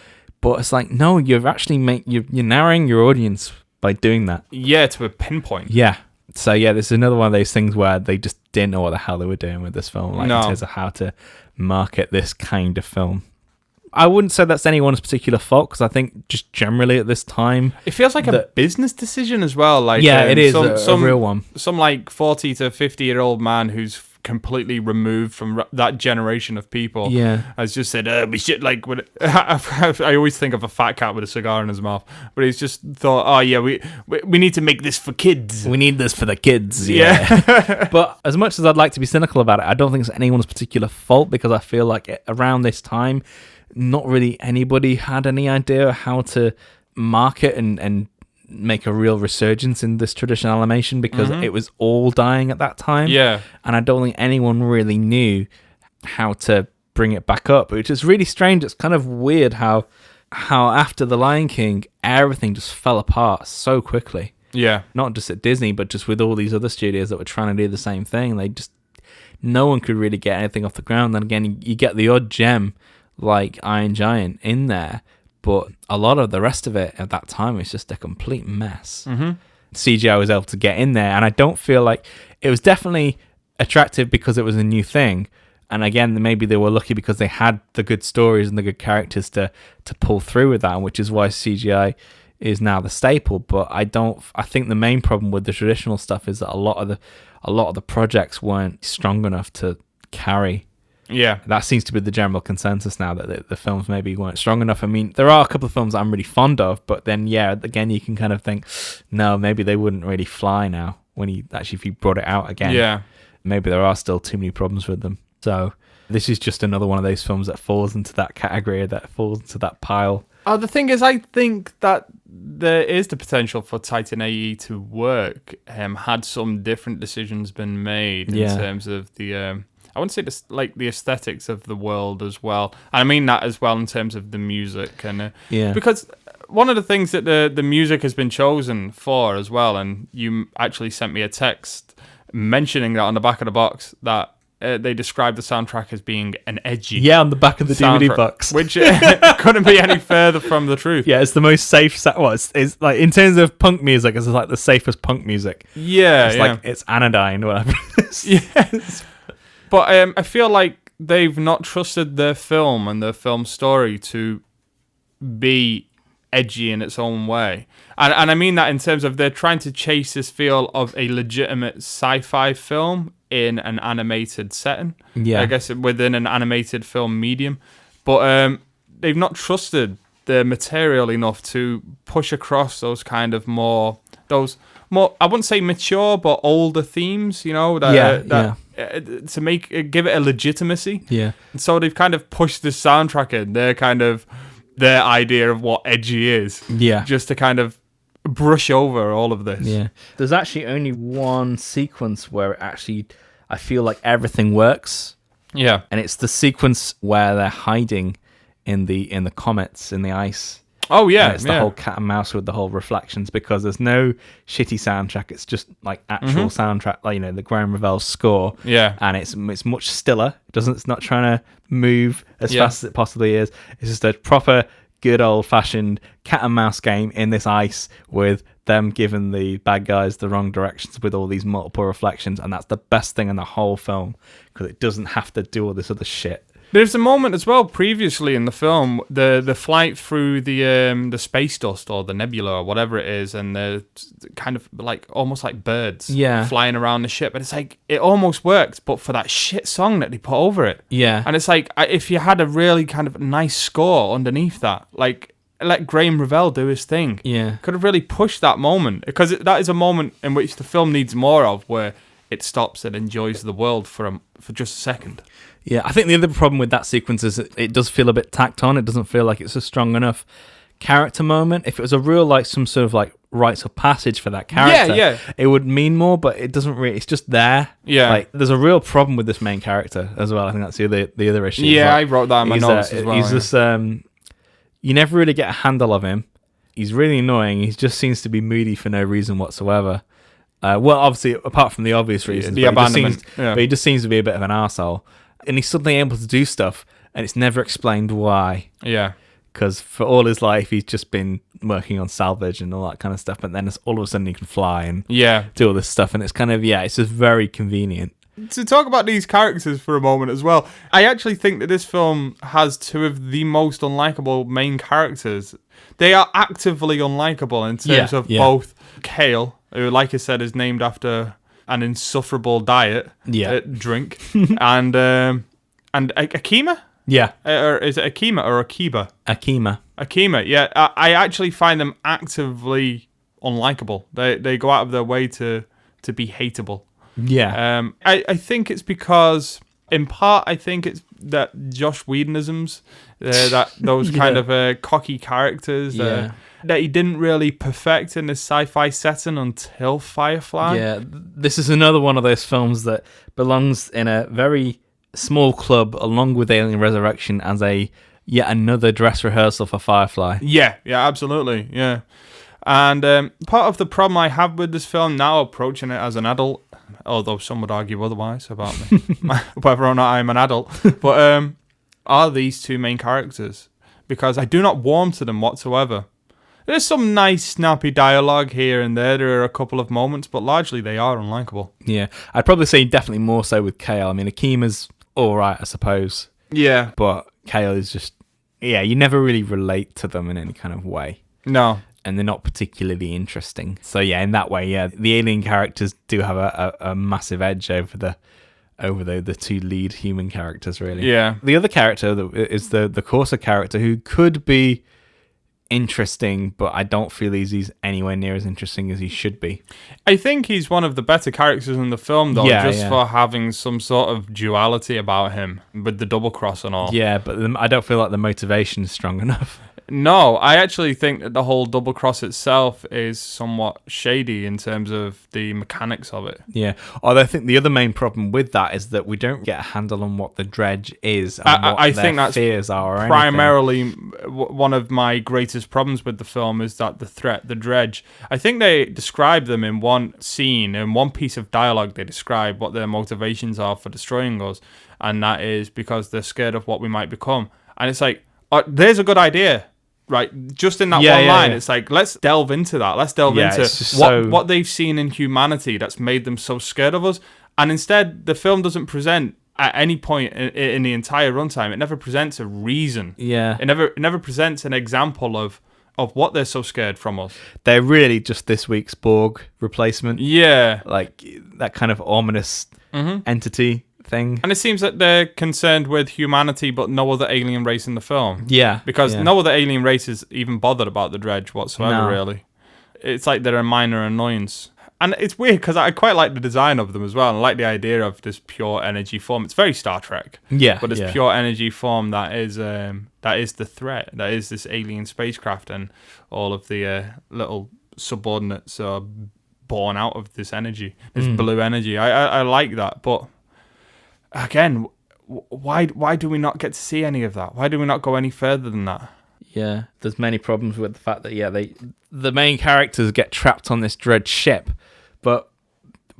but it's like, no, you're actually you're narrowing your audience by doing that. Yeah, to a pinpoint. Yeah. So yeah, this is another one of those things where they just didn't know what the hell they were doing with this film, like in terms of how to market this kind of film. I wouldn't say that's anyone's particular fault, because I think just generally at this time, it feels like a business decision as well. Like, yeah, it is a real one. Some like 40 to 50-year-old man who's completely removed from that generation of people. Yeah, has just said, we should like. I always think of a fat cat with a cigar in his mouth, but he's just thought, oh yeah, we need to make this for kids. We need this for the kids. Yeah. But as much as I'd like to be cynical about it, I don't think it's anyone's particular fault, because I feel like around this time, not really anybody had any idea how to market and make a real resurgence in this traditional animation, because it was all dying at that time. Yeah. And I don't think anyone really knew how to bring it back up, which is really strange. It's kind of weird how after The Lion King, everything just fell apart so quickly. Yeah. Not just at Disney, but just with all these other studios that were trying to do the same thing. No one could really get anything off the ground. Then again, you get the odd gem like Iron Giant in there, but a lot of the rest of it at that time was just a complete mess. CGI was able to get in there, and I don't feel like it was definitely attractive because it was a new thing. And again, maybe they were lucky because they had the good stories and the good characters to pull through with that, which is why CGI is now the staple. But I think the main problem with the traditional stuff is that a lot of the projects weren't strong enough to carry. Yeah. That seems to be the general consensus now, that the films maybe weren't strong enough. I mean, there are a couple of films that I'm really fond of, but then, yeah, again, you can kind of think, no, maybe they wouldn't really fly now if you brought it out again. Yeah. Maybe there are still too many problems with them. So this is just another one of those films that falls into that category, that falls into that pile. The thing is, I think that there is the potential for Titan AE to work, had some different decisions been made in terms of the... I wouldn't say this, like the aesthetics of the world as well. And I mean that as well in terms of the music. And because one of the things that the music has been chosen for as well, and you actually sent me a text mentioning that on the back of the box, that they described the soundtrack as being an edgy. Yeah, on the back of the DVD box. Which couldn't be any further from the truth. Yeah, it's the most safe... it's like, in terms of punk music, it's like the safest punk music. Yeah, it's like, it's anodyne, whatever. Yes. But I feel like they've not trusted their film and their film story to be edgy in its own way. And I mean that in terms of they're trying to chase this feel of a legitimate sci-fi film in an animated setting. Yeah. I guess within an animated film medium. But they've not trusted the material enough to push across those kind of more, I wouldn't say mature, but older themes, you know, to give it a legitimacy. Yeah. And so they've kind of pushed this soundtrack in, their idea of what edgy is. Yeah. Just to kind of brush over all of this. Yeah. There's actually only one sequence where I feel like everything works. Yeah. And it's the sequence where they're hiding in the comets, in the ice. Oh, yeah. And it's the whole cat and mouse with the whole reflections, because there's no shitty soundtrack. It's just like actual soundtrack, like, the Graham Revell score. Yeah. And it's much stiller. It's not trying to move as fast as it possibly is. It's just a proper, good old-fashioned cat and mouse game in this ice, with them giving the bad guys the wrong directions with all these multiple reflections. And that's the best thing in the whole film, because it doesn't have to do all this other shit. There's a moment as well previously in the film, the flight through the space dust or the nebula or whatever it is, and the kind of like almost like birds flying around the ship, and it's like it almost worked, but for that shit song that they put over it. Yeah. And it's like, if you had a really kind of nice score underneath that, like let Graham Revell do his thing. Yeah. Could have really pushed that moment, because that is a moment in which the film needs more of, where it stops and enjoys the world for just a second. Yeah, I think the other problem with that sequence is it does feel a bit tacked on. It doesn't feel like it's a strong enough character moment. If it was a real, like, some sort of like rites of passage for that character, it would mean more, but it doesn't really. It's just there. Yeah, like, there's a real problem with this main character as well. I think that's the other issue. Yeah, like, I wrote that in my notes as well. He's just you never really get a handle of him. He's really annoying. He just seems to be moody for no reason whatsoever. Well, obviously, apart from the obvious reasons. The abandonment. But he just seems to be a bit of an arsehole. And he's suddenly able to do stuff, and it's never explained why. Yeah. Because for all his life, he's just been working on salvage and all that kind of stuff. But then all of a sudden, he can fly and do all this stuff. And it's kind of, it's just very convenient. To talk about these characters for a moment as well, I actually think that this film has two of the most unlikable main characters. They are actively unlikable in terms of both Kale, who, like I said, is named after an insufferable diet, drink, and Akima? Yeah. Or is it Akima or Akiba? Akima, yeah. I actually find them actively unlikable. They go out of their way to be hateable. Yeah. I think it's because, in part, I think it's that Josh Whedonisms, that those kind of cocky characters that he didn't really perfect in this sci-fi setting until Firefly. Yeah, this is another one of those films that belongs in a very small club along with Alien Resurrection as yet another dress rehearsal for Firefly. Yeah, absolutely, yeah. And part of the problem I have with this film now, approaching it as an adult, although some would argue otherwise about me, whether or not I'm an adult, but are these two main characters, because I do not warm to them whatsoever. There's some nice, snappy dialogue here and there. There are a couple of moments, but largely they are unlikable. Yeah, I'd probably say definitely more so with Kale. I mean, Akima's all right, I suppose. Yeah. But Kale is just, you never really relate to them in any kind of way. No. And they're not particularly interesting. So in that way, the alien characters do have a massive edge over the two lead human characters, really. Yeah. The other character is the Corsa character, who could be interesting, but I don't feel he's anywhere near as interesting as he should be. I think he's one of the better characters in the film, though, for having some sort of duality about him with the double cross and all. Yeah, but I don't feel like the motivation is strong enough. No, I actually think that the whole double cross itself is somewhat shady in terms of the mechanics of it. Yeah, although I think the other main problem with that is that we don't get a handle on what the dredge is and what I think that's fears are. Or primarily one of my greatest problems with the film is that the threat, the dredge. I think they describe them in one scene, in one piece of dialogue. They describe what their motivations are for destroying us, and that is because they're scared of what we might become. And it's like, there's a good idea. Right, just in that one line, it's like, let's delve into that. Let's delve into what they've seen in humanity that's made them so scared of us. And instead, the film doesn't present at any point in the entire runtime. It never presents a reason. Yeah, it never presents an example of what they're so scared from us. They're really just this week's Borg replacement. Yeah, like that kind of ominous entity thing. And it seems that they're concerned with humanity but no other alien race in the film. Yeah. Because no other alien race is even bothered about the dredge whatsoever, really. It's like they're a minor annoyance. And it's weird because I quite like the design of them as well. I like the idea of this pure energy form. It's very Star Trek. Yeah. But this pure energy form that is the threat. That is this alien spacecraft, and all of the little subordinates are born out of this energy, this blue energy. I like that, but again, why do we not get to see any of that? Why do we not go any further than that? Yeah, there's many problems with the fact that the main characters get trapped on this dredge ship, but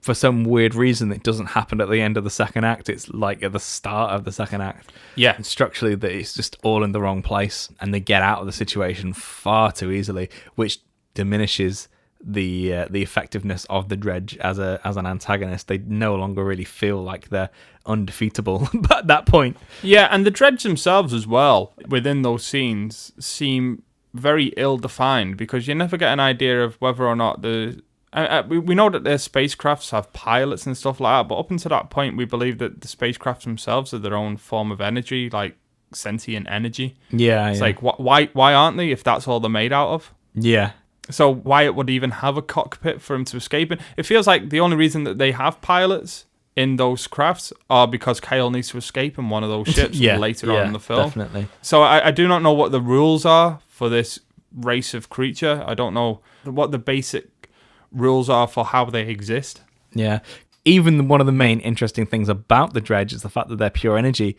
for some weird reason it doesn't happen at the end of the second act. It's like at the start of the second act. Yeah, and structurally that it's just all in the wrong place, and they get out of the situation far too easily, which diminishes the effectiveness of the dredge as an antagonist. They no longer really feel like they're undefeatable at that point. Yeah, and the dredge themselves as well within those scenes seem very ill-defined, because you never get an idea of whether or not we know that their spacecrafts have pilots and stuff like that, but up until that point we believe that the spacecrafts themselves are their own form of energy, like sentient energy. It's like, why aren't they, if that's all they're made out of? Yeah. So why it would even have a cockpit for him to escape in? It feels like the only reason that they have pilots in those crafts are because Kyle needs to escape in one of those ships later on in the film. Definitely. So I do not know what the rules are for this race of creature. I don't know what the basic rules are for how they exist. Yeah. Even one of the main interesting things about the dredge is the fact that they're pure energy,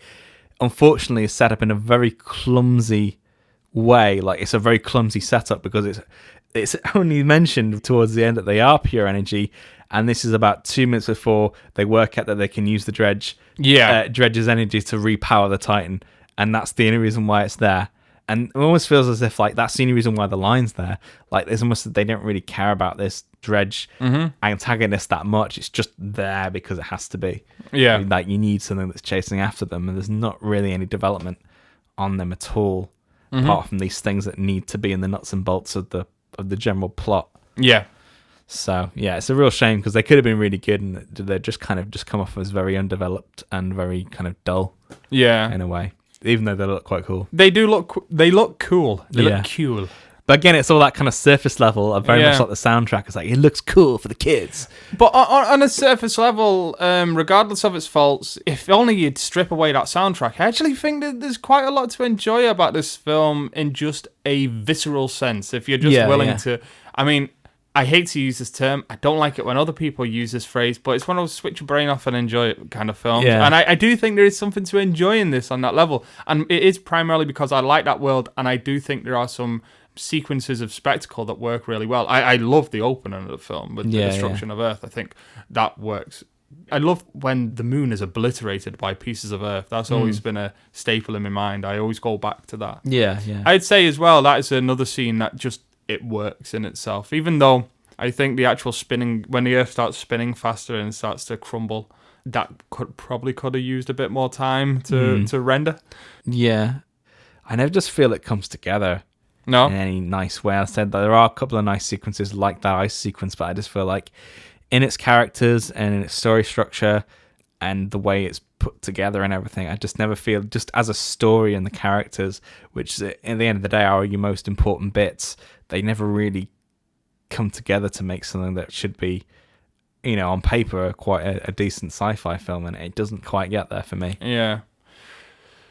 unfortunately, is set up in a very clumsy way. Like, it's a very clumsy setup because it's only mentioned towards the end that they are pure energy, and this is about 2 minutes before they work out that they can use the Dredge's energy to repower the Titan, and that's the only reason why it's there. And it almost feels as if like that's the only reason why the line's there. Like, it's almost they don't really care about this Dredge antagonist that much. It's just there because it has to be. Yeah. Like, you need something that's chasing after them, and there's not really any development on them at all, apart from these things that need to be in the nuts and bolts of the general plot. Yeah. So yeah, it's a real shame because they could have been really good, and they're just kind of just come off as very undeveloped and very kind of dull. Yeah. In a way, even though they look quite cool. They do look. They look cool. They Yeah. look cool. But again, it's all that kind of surface level, very much like the soundtrack. It's like, it looks cool for the kids. But on a surface level, regardless of its faults, if only you'd strip away that soundtrack, I actually think that there's quite a lot to enjoy about this film in just a visceral sense. If you're just willing to... I mean, I hate to use this term. I don't like it when other people use this phrase, but it's one of those switch your brain off and enjoy it kind of films. Yeah. And I do think there is something to enjoy in this on that level. And it is primarily because I like that world, and I do think there are some sequences of spectacle that work really well. I love the opening of the film with the destruction of Earth. I think that works. I love when the moon is obliterated by pieces of Earth. That's always been a staple in my mind. I always go back to that. Yeah. I'd say as well, that is another scene that just, it works in itself. Even though I think the actual spinning, when the Earth starts spinning faster and starts to crumble, that could have used a bit more time to render. Yeah. I never just feel it comes together. No. In any nice way. I said that there are a couple of nice sequences like that ice sequence, but I just feel like in its characters and in its story structure and the way it's put together and everything, I just never feel, just as a story and the characters, which at the end of the day are your most important bits, they never really come together to make something that should be, you know, on paper quite a decent sci-fi film, and it doesn't quite get there for me. Yeah.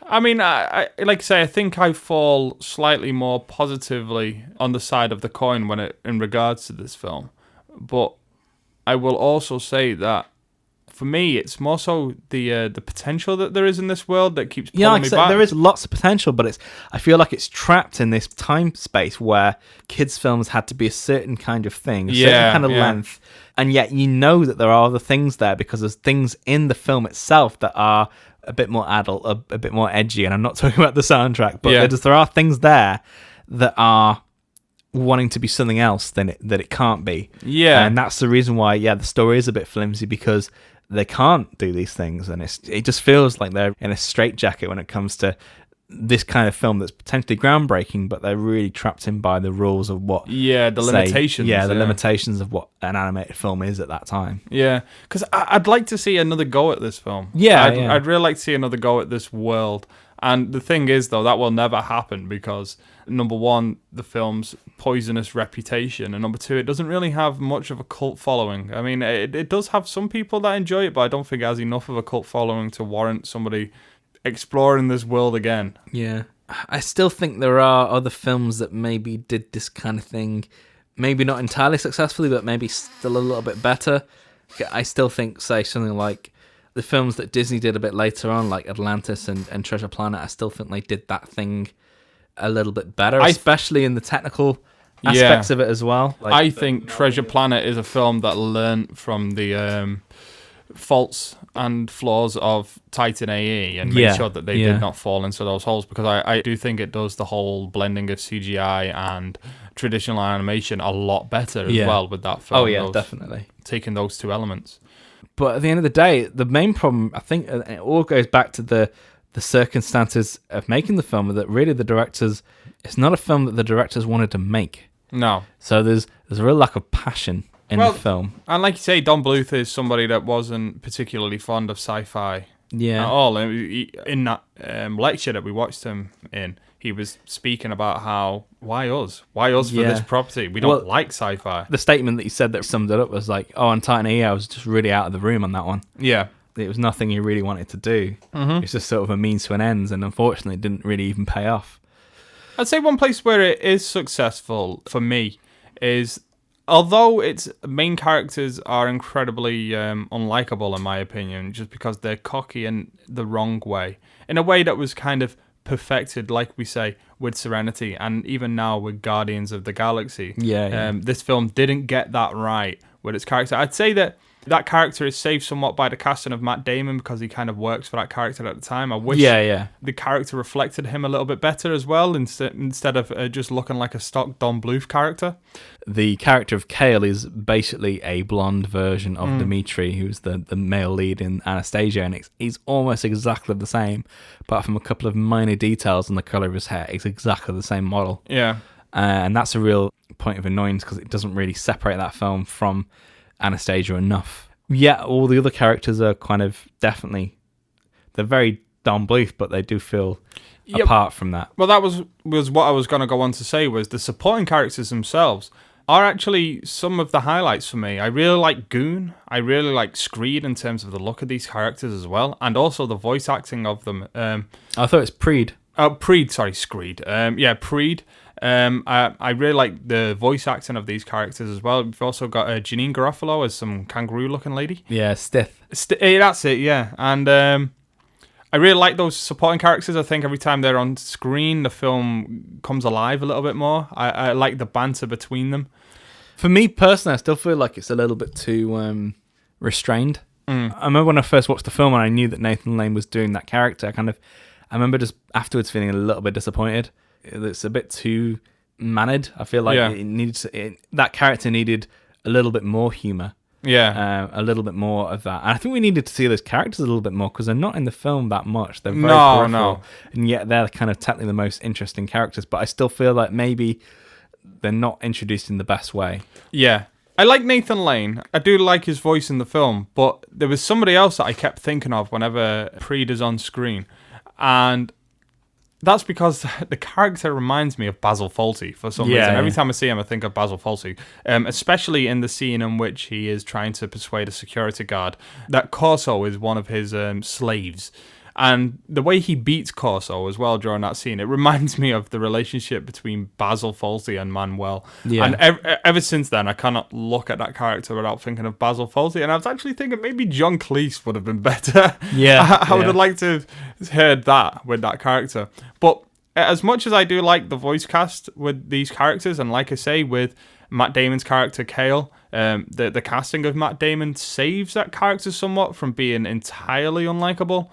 I mean, I like I say, I think I fall slightly more positively on the side of the coin in regards to this film. But I will also say that for me, it's more so the potential that there is in this world that keeps pulling me back. There is lots of potential, but I feel like it's trapped in this time space where kids' films had to be a certain kind of thing, a certain kind of length, and yet you know that there are other things there because there's things in the film itself that are a bit more adult, a bit more edgy, and I'm not talking about the soundtrack, but there are things there that are wanting to be something else that it can't be. Yeah. And that's the reason why, the story is a bit flimsy, because they can't do these things, and it just feels like they're in a straitjacket when it comes to this kind of film that's potentially groundbreaking, but they're really trapped in by the rules of what... limitations. Limitations of what an animated film is at that time. Yeah, because I'd like to see another go at this film. I'd really like to see another go at this world. And the thing is, though, that will never happen because, number one, the film's poisonous reputation, and number two, it doesn't really have much of a cult following. I mean, it does have some people that enjoy it, but I don't think it has enough of a cult following to warrant somebody exploring this world again. Yeah. I still think there are other films that maybe did this kind of thing, maybe not entirely successfully, but maybe still a little bit better. I still think, say, something like the films that Disney did a bit later on, like Atlantis and Treasure Planet, I still think they did that thing a little bit better, especially in the technical aspects of it as well. Like, I think Treasure Planet is a film that learnt from the faults and flaws of Titan AE and made sure that they did not fall into those holes, because I do think it does the whole blending of CGI and traditional animation a lot better as well with that film. Oh yeah, definitely. Taking those two elements. But at the end of the day, the main problem, I think, it all goes back to the circumstances of making the film, that really the directors, it's not a film that the directors wanted to make. No. So there's a real lack of passion in the film. And like you say, Don Bluth is somebody that wasn't particularly fond of sci-fi at all. In that lecture that we watched him in, he was speaking about how, why us? Why us for this property? We don't like sci-fi. The statement that he said that summed it up was like, on Titan AE, I was just really out of the room on that one. Yeah. It was nothing he really wanted to do. Mm-hmm. It's just sort of a means to an end, and unfortunately it didn't really even pay off. I'd say one place where it is successful for me is, although its main characters are incredibly unlikable in my opinion, just because they're cocky in the wrong way, in a way that was kind of perfected, like we say, with Serenity, and even now with Guardians of the Galaxy. Yeah. This film didn't get that right with its character. I'd say that character is saved somewhat by the casting of Matt Damon because he kind of works for that character at the time. I wish the character reflected him a little bit better as well, instead of just looking like a stock Don Bluth character. The character of Kale is basically a blonde version of Dimitri, who's the male lead in Anastasia, and he's almost exactly the same, apart from a couple of minor details on the colour of his hair. It's exactly the same model. Yeah. And that's a real point of annoyance because it doesn't really separate that film from Anastasia enough. Yeah, all the other characters are kind of definitely, they're very Don Bluth, but they do feel apart from that. Well, that was what I was going to go on to say, was the supporting characters themselves are actually some of the highlights for me. I really like Goon. I really like Screed in terms of the look of these characters as well, and also the voice acting of them. I thought it was Preed. Oh, Preed, sorry, Screed. Preed. I really like the voice acting of these characters as well. We've also got Janine Garofalo as some kangaroo-looking lady. Yeah, Stith. That's it, yeah. And I really like those supporting characters. I think every time they're on screen, the film comes alive a little bit more. I like the banter between them. For me personally, I still feel like it's a little bit too restrained. I remember when I first watched the film and I knew that Nathan Lane was doing that character, I remember just afterwards feeling a little bit disappointed. It's a bit too mannered. I feel like that character needed a little bit more humour. Yeah. A little bit more of that. And I think we needed to see those characters a little bit more because they're not in the film that much. They're very peripheral. And yet they're kind of technically the most interesting characters. But I still feel like maybe they're not introduced in the best way. Yeah. I like Nathan Lane. I do like his voice in the film. But there was somebody else that I kept thinking of whenever Preed is on screen. And that's because the character reminds me of Basil Fawlty for some reason. Every time I see him, I think of Basil Fawlty, especially in the scene in which he is trying to persuade a security guard that Corso is one of his slaves. And the way he beats Corso as well during that scene, it reminds me of the relationship between Basil Fawlty and Manuel. Yeah. And ever since then, I cannot look at that character without thinking of Basil Fawlty. And I was actually thinking maybe John Cleese would have been better. Yeah. I would have liked to have heard that with that character. But as much as I do like the voice cast with these characters, and like I say, with Matt Damon's character Kale, the casting of Matt Damon saves that character somewhat from being entirely unlikable.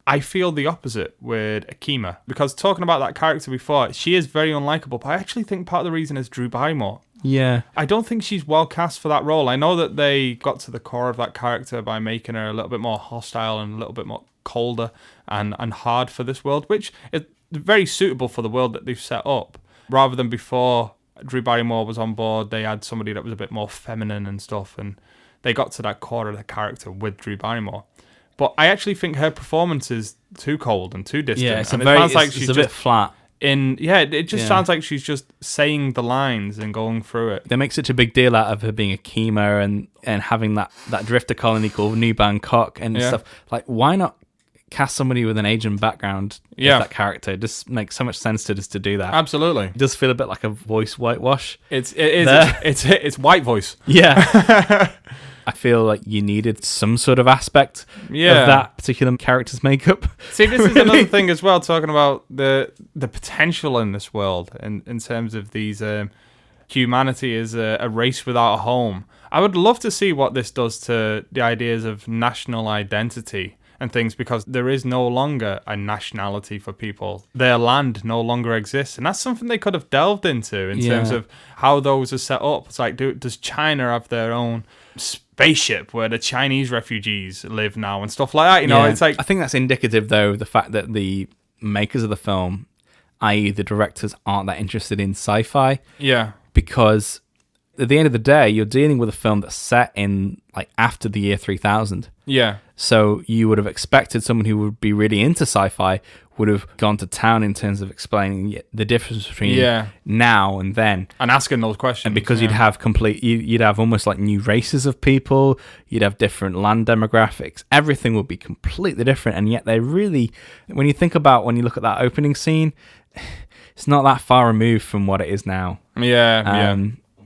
I feel the opposite with Akima, because talking about that character before, she is very unlikable, but I actually think part of the reason is Drew Barrymore. Yeah. I don't think she's well cast for that role. I know that they got to the core of that character by making her a little bit more hostile and a little bit more colder and hard for this world, which is very suitable for the world that they've set up. Rather than before Drew Barrymore was on board, they had somebody that was a bit more feminine and stuff, and they got to that core of the character with Drew Barrymore. But I actually think her performance is too cold and too distant. Yeah, it's a bit flat. It just sounds like she's just saying the lines and going through it. They make such a big deal out of her being a Kima and having that drifter colony called New Bangkok and stuff. Like, why not cast somebody with an Asian background as that character? It just makes so much sense to do that. Absolutely. It does feel a bit like a voice whitewash. It is. It's white voice. Yeah. I feel like you needed some sort of aspect of that particular character's makeup. See, this is another thing as well, talking about the potential in this world in terms of these humanity as a race without a home. I would love to see what this does to the ideas of national identity and things, because there is no longer a nationality for people. Their land no longer exists, and that's something they could have delved into in terms of how those are set up. It's like, does China have their own spaceship where the Chinese refugees live now and stuff like that? You know, it's like, I think that's indicative, though, of the fact that the makers of the film, i.e. the directors, aren't that interested in sci-fi. Yeah. Because at the end of the day, you're dealing with a film that's set in like after the year 3000. Yeah. So you would have expected someone who would be really into sci-fi would have gone to town in terms of explaining the difference between now and then, and asking those questions. And because you'd have almost like new races of people, you'd have different land demographics. Everything would be completely different, and yet they really, when you look at that opening scene, it's not that far removed from what it is now.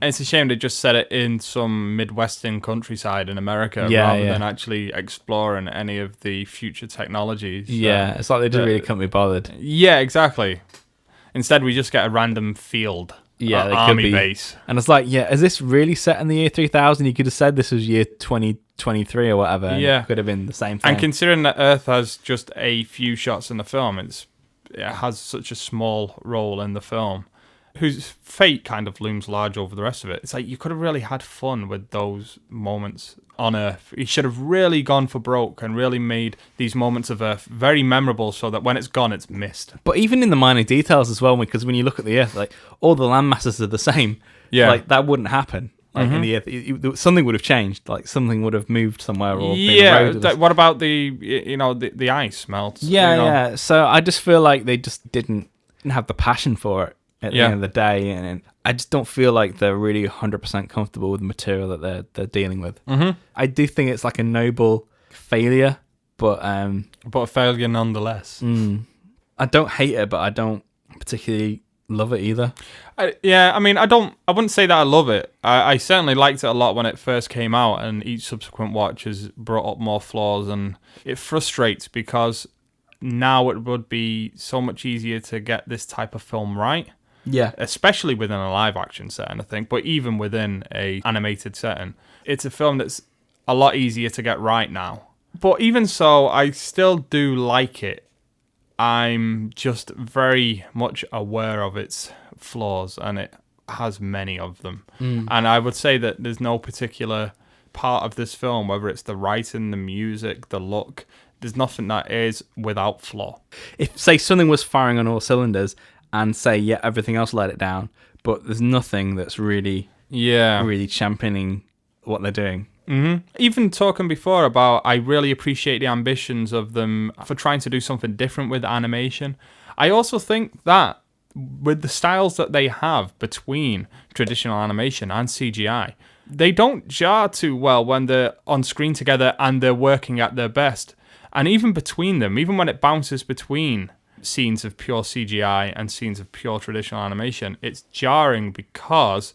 It's a shame they just set it in some Midwestern countryside in America Yeah, than actually exploring any of the future technologies. Yeah, it's like they just really couldn't be bothered. Yeah, exactly. Instead, we just get a random field. Yeah, they army could be. base. And it's like, yeah, is this really set in the year 3000? You could have said this was year 2023 or whatever. And Yeah. it could have been the same thing. And considering that Earth has just a few shots in the film, it has such a small role in the film, whose fate kind of looms large over the rest of it. It's like you could have really had fun with those moments on Earth. You should have really gone for broke and really made these moments of Earth very memorable so that when it's gone, it's missed. But even in the minor details as well, because when you look at the Earth, like all the land masses are the same. Yeah. Like that wouldn't happen. Like in the Earth, something would have changed. Like something would have moved somewhere or been eroded. What about the ice melts? Yeah. So I just feel like they just didn't have the passion for it at the end of the day, and I just don't feel like they're really 100% comfortable with the material that they're dealing with. Mm-hmm. I do think it's like a noble failure, but a failure nonetheless. I don't hate it, but I don't particularly love it either. I wouldn't say that I love it. I certainly liked it a lot when it first came out, and each subsequent watch has brought up more flaws, and it frustrates because now it would be so much easier to get this type of film right. Yeah. Especially within a live action setting, I think, but even within a animated setting, it's a film that's a lot easier to get right now. But even so, I still do like it. I'm just very much aware of its flaws, and it has many of them. And I would say that there's no particular part of this film, whether it's the writing, the music, the look, there's nothing that is without flaw. If, say, something was firing on all cylinders and, say, everything else let it down, but there's nothing that's really championing what they're doing. Mm-hmm. Even talking before about, I really appreciate the ambitions of them for trying to do something different with animation. I also think that with the styles that they have between traditional animation and CGI, they don't jar too well when they're on screen together and they're working at their best. And even between them, even when it bounces between scenes of pure CGI and scenes of pure traditional animation, it's jarring because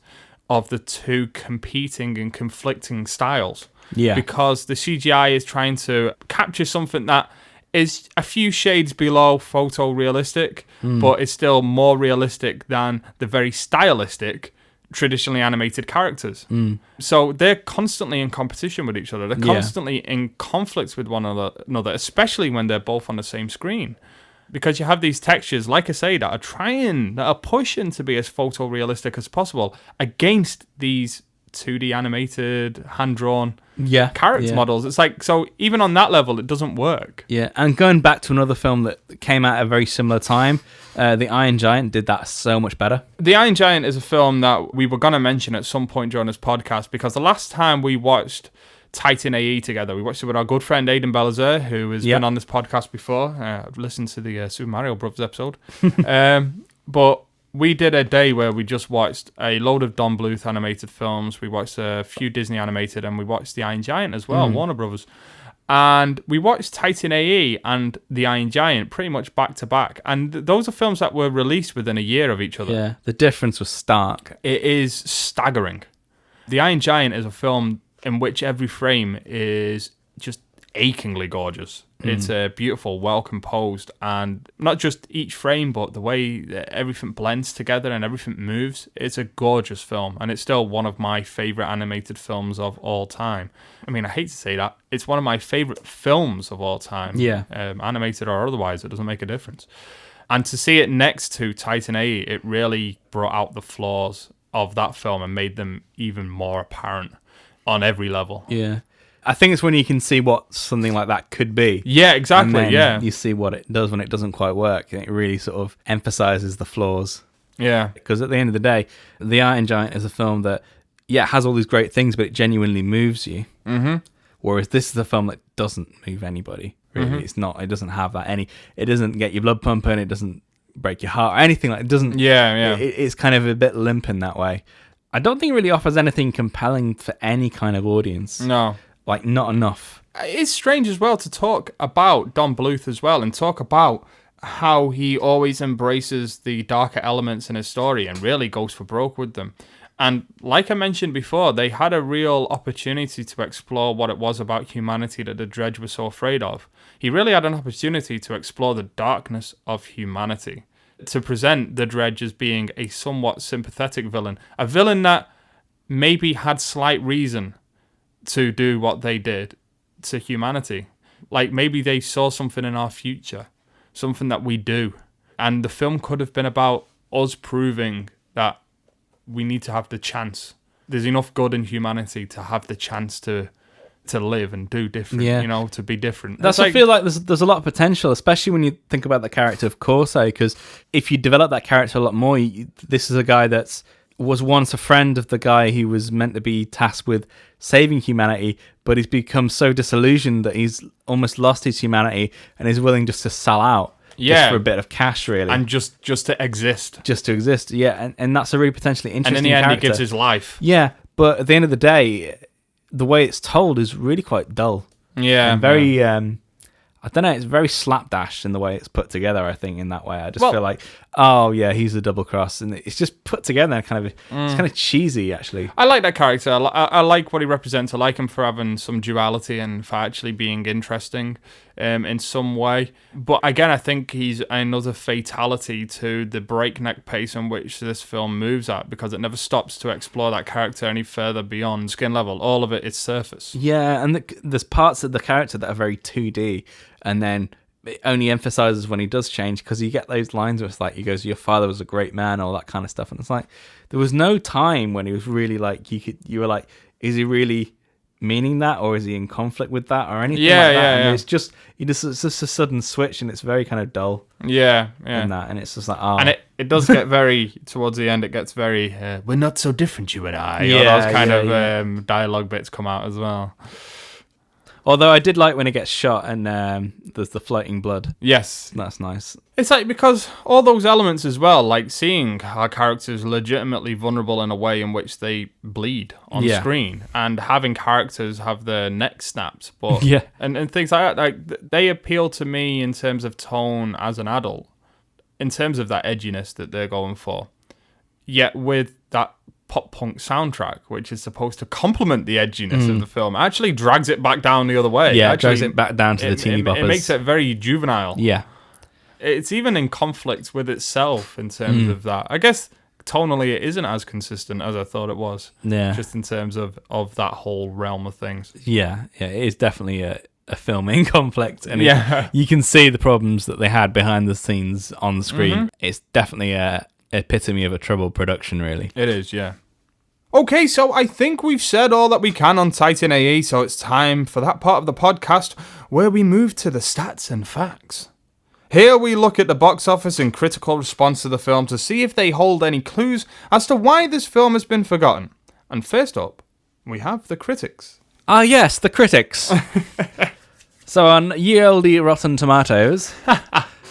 of the two competing and conflicting styles. Yeah. Because the CGI is trying to capture something that is a few shades below photorealistic, but is still more realistic than the very stylistic traditionally animated characters. So they're constantly in competition with each other. They're constantly in conflict with one another, especially when they're both on the same screen. Because you have these textures, like I say, that are pushing to be as photorealistic as possible against these 2D animated, hand-drawn character models. It's like, so even on that level, it doesn't work. Yeah, and going back to another film that came out at a very similar time, The Iron Giant did that so much better. The Iron Giant is a film that we were going to mention at some point during this podcast, because the last time we watched Titan AE together, we watched it with our good friend Aidan Belazer, who has been on this podcast before. I've listened to the Super Mario Bros. Episode. But we did a day where we just watched a load of Don Bluth animated films. We watched a few Disney animated, and we watched The Iron Giant as well, Warner Brothers. And we watched Titan AE and The Iron Giant pretty much back to back. And those are films that were released within a year of each other. Yeah, the difference was stark. It is staggering. The Iron Giant is a film in which every frame is just achingly gorgeous. It's beautiful, well composed, and not just each frame, but the way that everything blends together and everything moves. It's a gorgeous film, and it's still one of my favorite animated films of all time. I mean, I hate to say that. It's one of my favorite films of all time. Yeah. Animated or otherwise, it doesn't make a difference. And to see it next to Titan AE, it really brought out the flaws of that film and made them even more apparent on every level. Yeah. I think it's when you can see what something like that could be. Yeah, exactly. And then you see what it does when it doesn't quite work. And it really sort of emphasizes the flaws. Yeah. Because at the end of the day, The Iron Giant is a film that, has all these great things, but it genuinely moves you. Mm-hmm. Whereas this is a film that doesn't move anybody. Really, it's not. It doesn't have that It doesn't get your blood pumping. It doesn't break your heart or anything like. It doesn't. Yeah. It's kind of a bit limp in that way. I don't think it really offers anything compelling for any kind of audience. No. Like, not enough. It's strange as well to talk about Don Bluth as well and talk about how he always embraces the darker elements in his story and really goes for broke with them. And like I mentioned before, they had a real opportunity to explore what it was about humanity that the Dredge was so afraid of. He really had an opportunity to explore the darkness of humanity, to present the Dredge as being a somewhat sympathetic villain, a villain that maybe had slight reason to do what they did to humanity. Like maybe they saw something in our future, something that we do. And the film could have been about us proving that we need to have the chance. There's enough good in humanity to have the chance to live and do different, you know, to be different. I feel like there's a lot of potential, especially when you think about the character of Corso, because if you develop that character a lot more, this is a guy that's was once a friend of the guy who was meant to be tasked with saving humanity, but he's become so disillusioned that he's almost lost his humanity and is willing just to sell out. Just for a bit of cash, really. And just to exist. Just to exist, yeah. And that's a really potentially interesting character. And in the end, character. he gives his life. Yeah, but at the end of the day, the way it's told is really quite dull. Yeah. And very, I don't know, it's very slapdash in the way it's put together, I think, in that way. I just feel like, oh, yeah, he's a double cross. And it's just put together it's kind of cheesy, actually. I like that character. I like what he represents. I like him for having some duality and for actually being interesting in some way. But again, I think he's another fatality to the breakneck pace in which this film moves at, because it never stops to explore that character any further beyond skin level. All of it is surface. Yeah, and there's parts of the character that are very 2D, and then it only emphasizes when he does change, because you get those lines where it's like, he goes, your father was a great man, all that kind of stuff. And it's like, there was no time when he was really like, you were like, is he really meaning that, or is he in conflict with that, or anything like that? And it's just it's just a sudden switch, and it's very kind of dull. Yeah. In that, and it's just like, oh. And it does get very, towards the end, it gets very, we're not so different, you and I. Yeah, those kind of dialogue bits come out as well. Although I did like when it gets shot and there's the floating blood. Yes. That's nice. It's like, because all those elements as well, like seeing our characters legitimately vulnerable in a way in which they bleed on screen, and having characters have their necks snapped, but and things like that, like they appeal to me in terms of tone as an adult, in terms of that edginess that they're going for, yet with that pop punk soundtrack, which is supposed to complement the edginess of the film, actually drags it back down the other way. Yeah, drags it back down to the teeny boppers. It makes it very juvenile. Yeah. It's even in conflict with itself in terms of that. I guess tonally it isn't as consistent as I thought it was. Yeah. Just in terms of that whole realm of things. Yeah, it is definitely a film in conflict, and you can see the problems that they had behind the scenes on the screen. It's definitely a epitome of a troubled production, really. It is, yeah. Okay, so I think we've said all that we can on Titan AE, so it's time for that part of the podcast where we move to the stats and facts. Here we look at the box office and critical response to the film to see if they hold any clues as to why this film has been forgotten. And first up, we have the critics. Ah, yes, the critics. So on ye olde Rotten Tomatoes,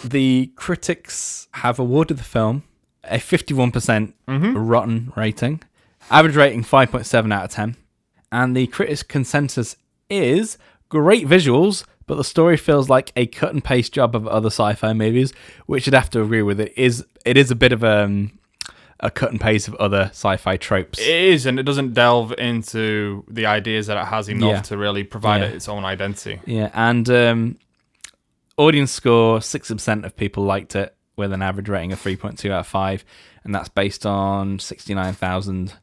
the critics have awarded the film a 51% rotten rating. Average rating 5.7 out of 10. And the critics' consensus is great visuals, but the story feels like a cut and paste job of other sci-fi movies, which I'd have to agree with. It is a bit of a cut and paste of other sci-fi tropes. It is, and it doesn't delve into the ideas that it has enough to really provide it its own identity. Yeah, and audience score, 60% of people liked it, with an average rating of 3.2 out of 5, and that's based on 69,000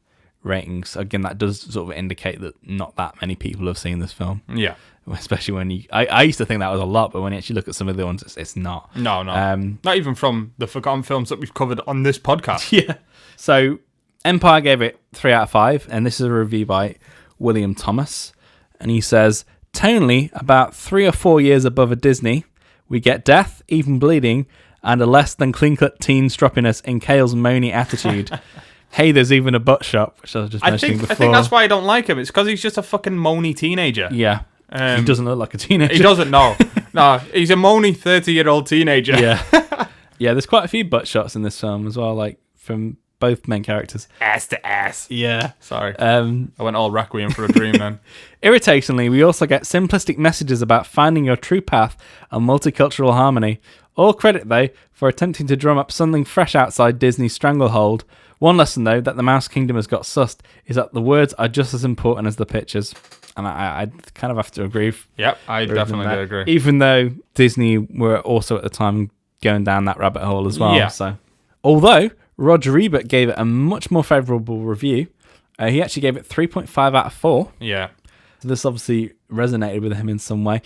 ratings. Again, that does sort of indicate that not that many people have seen this film. Yeah. Especially when I used to think that was a lot, but when you actually look at some of the ones, it's not. No. Not even from the forgotten films that we've covered on this podcast. Yeah. So, Empire gave it 3 out of 5, and this is a review by William Thomas. And he says, tonally, about 3 or 4 years above a Disney, we get death, even bleeding, and a less than clean-cut teen stroppiness in Kale's moany attitude. Hey, there's even a butt shop, which I was just mentioning before. I think that's why I don't like him. It's because he's just a fucking moany teenager. Yeah. He doesn't look like a teenager. He doesn't, no. No, he's a moany 30-year-old teenager. Yeah. Yeah, there's quite a few butt shots in this film as well, like from both main characters. Ass to ass. Yeah. Sorry. I went all Requiem for a Dream then. Irritatingly, we also get simplistic messages about finding your true path and multicultural harmony. All credit, though, for attempting to drum up something fresh outside Disney's stranglehold, One lesson, though, that the Mouse Kingdom has got sussed is that the words are just as important as the pictures. And I kind of have to agree. Yep, I definitely do agree. Even though Disney were also at the time going down that rabbit hole as well. Yeah. So, although Roger Ebert gave it a much more favourable review, he actually gave it 3.5 out of 4. Yeah. So this obviously resonated with him in some way.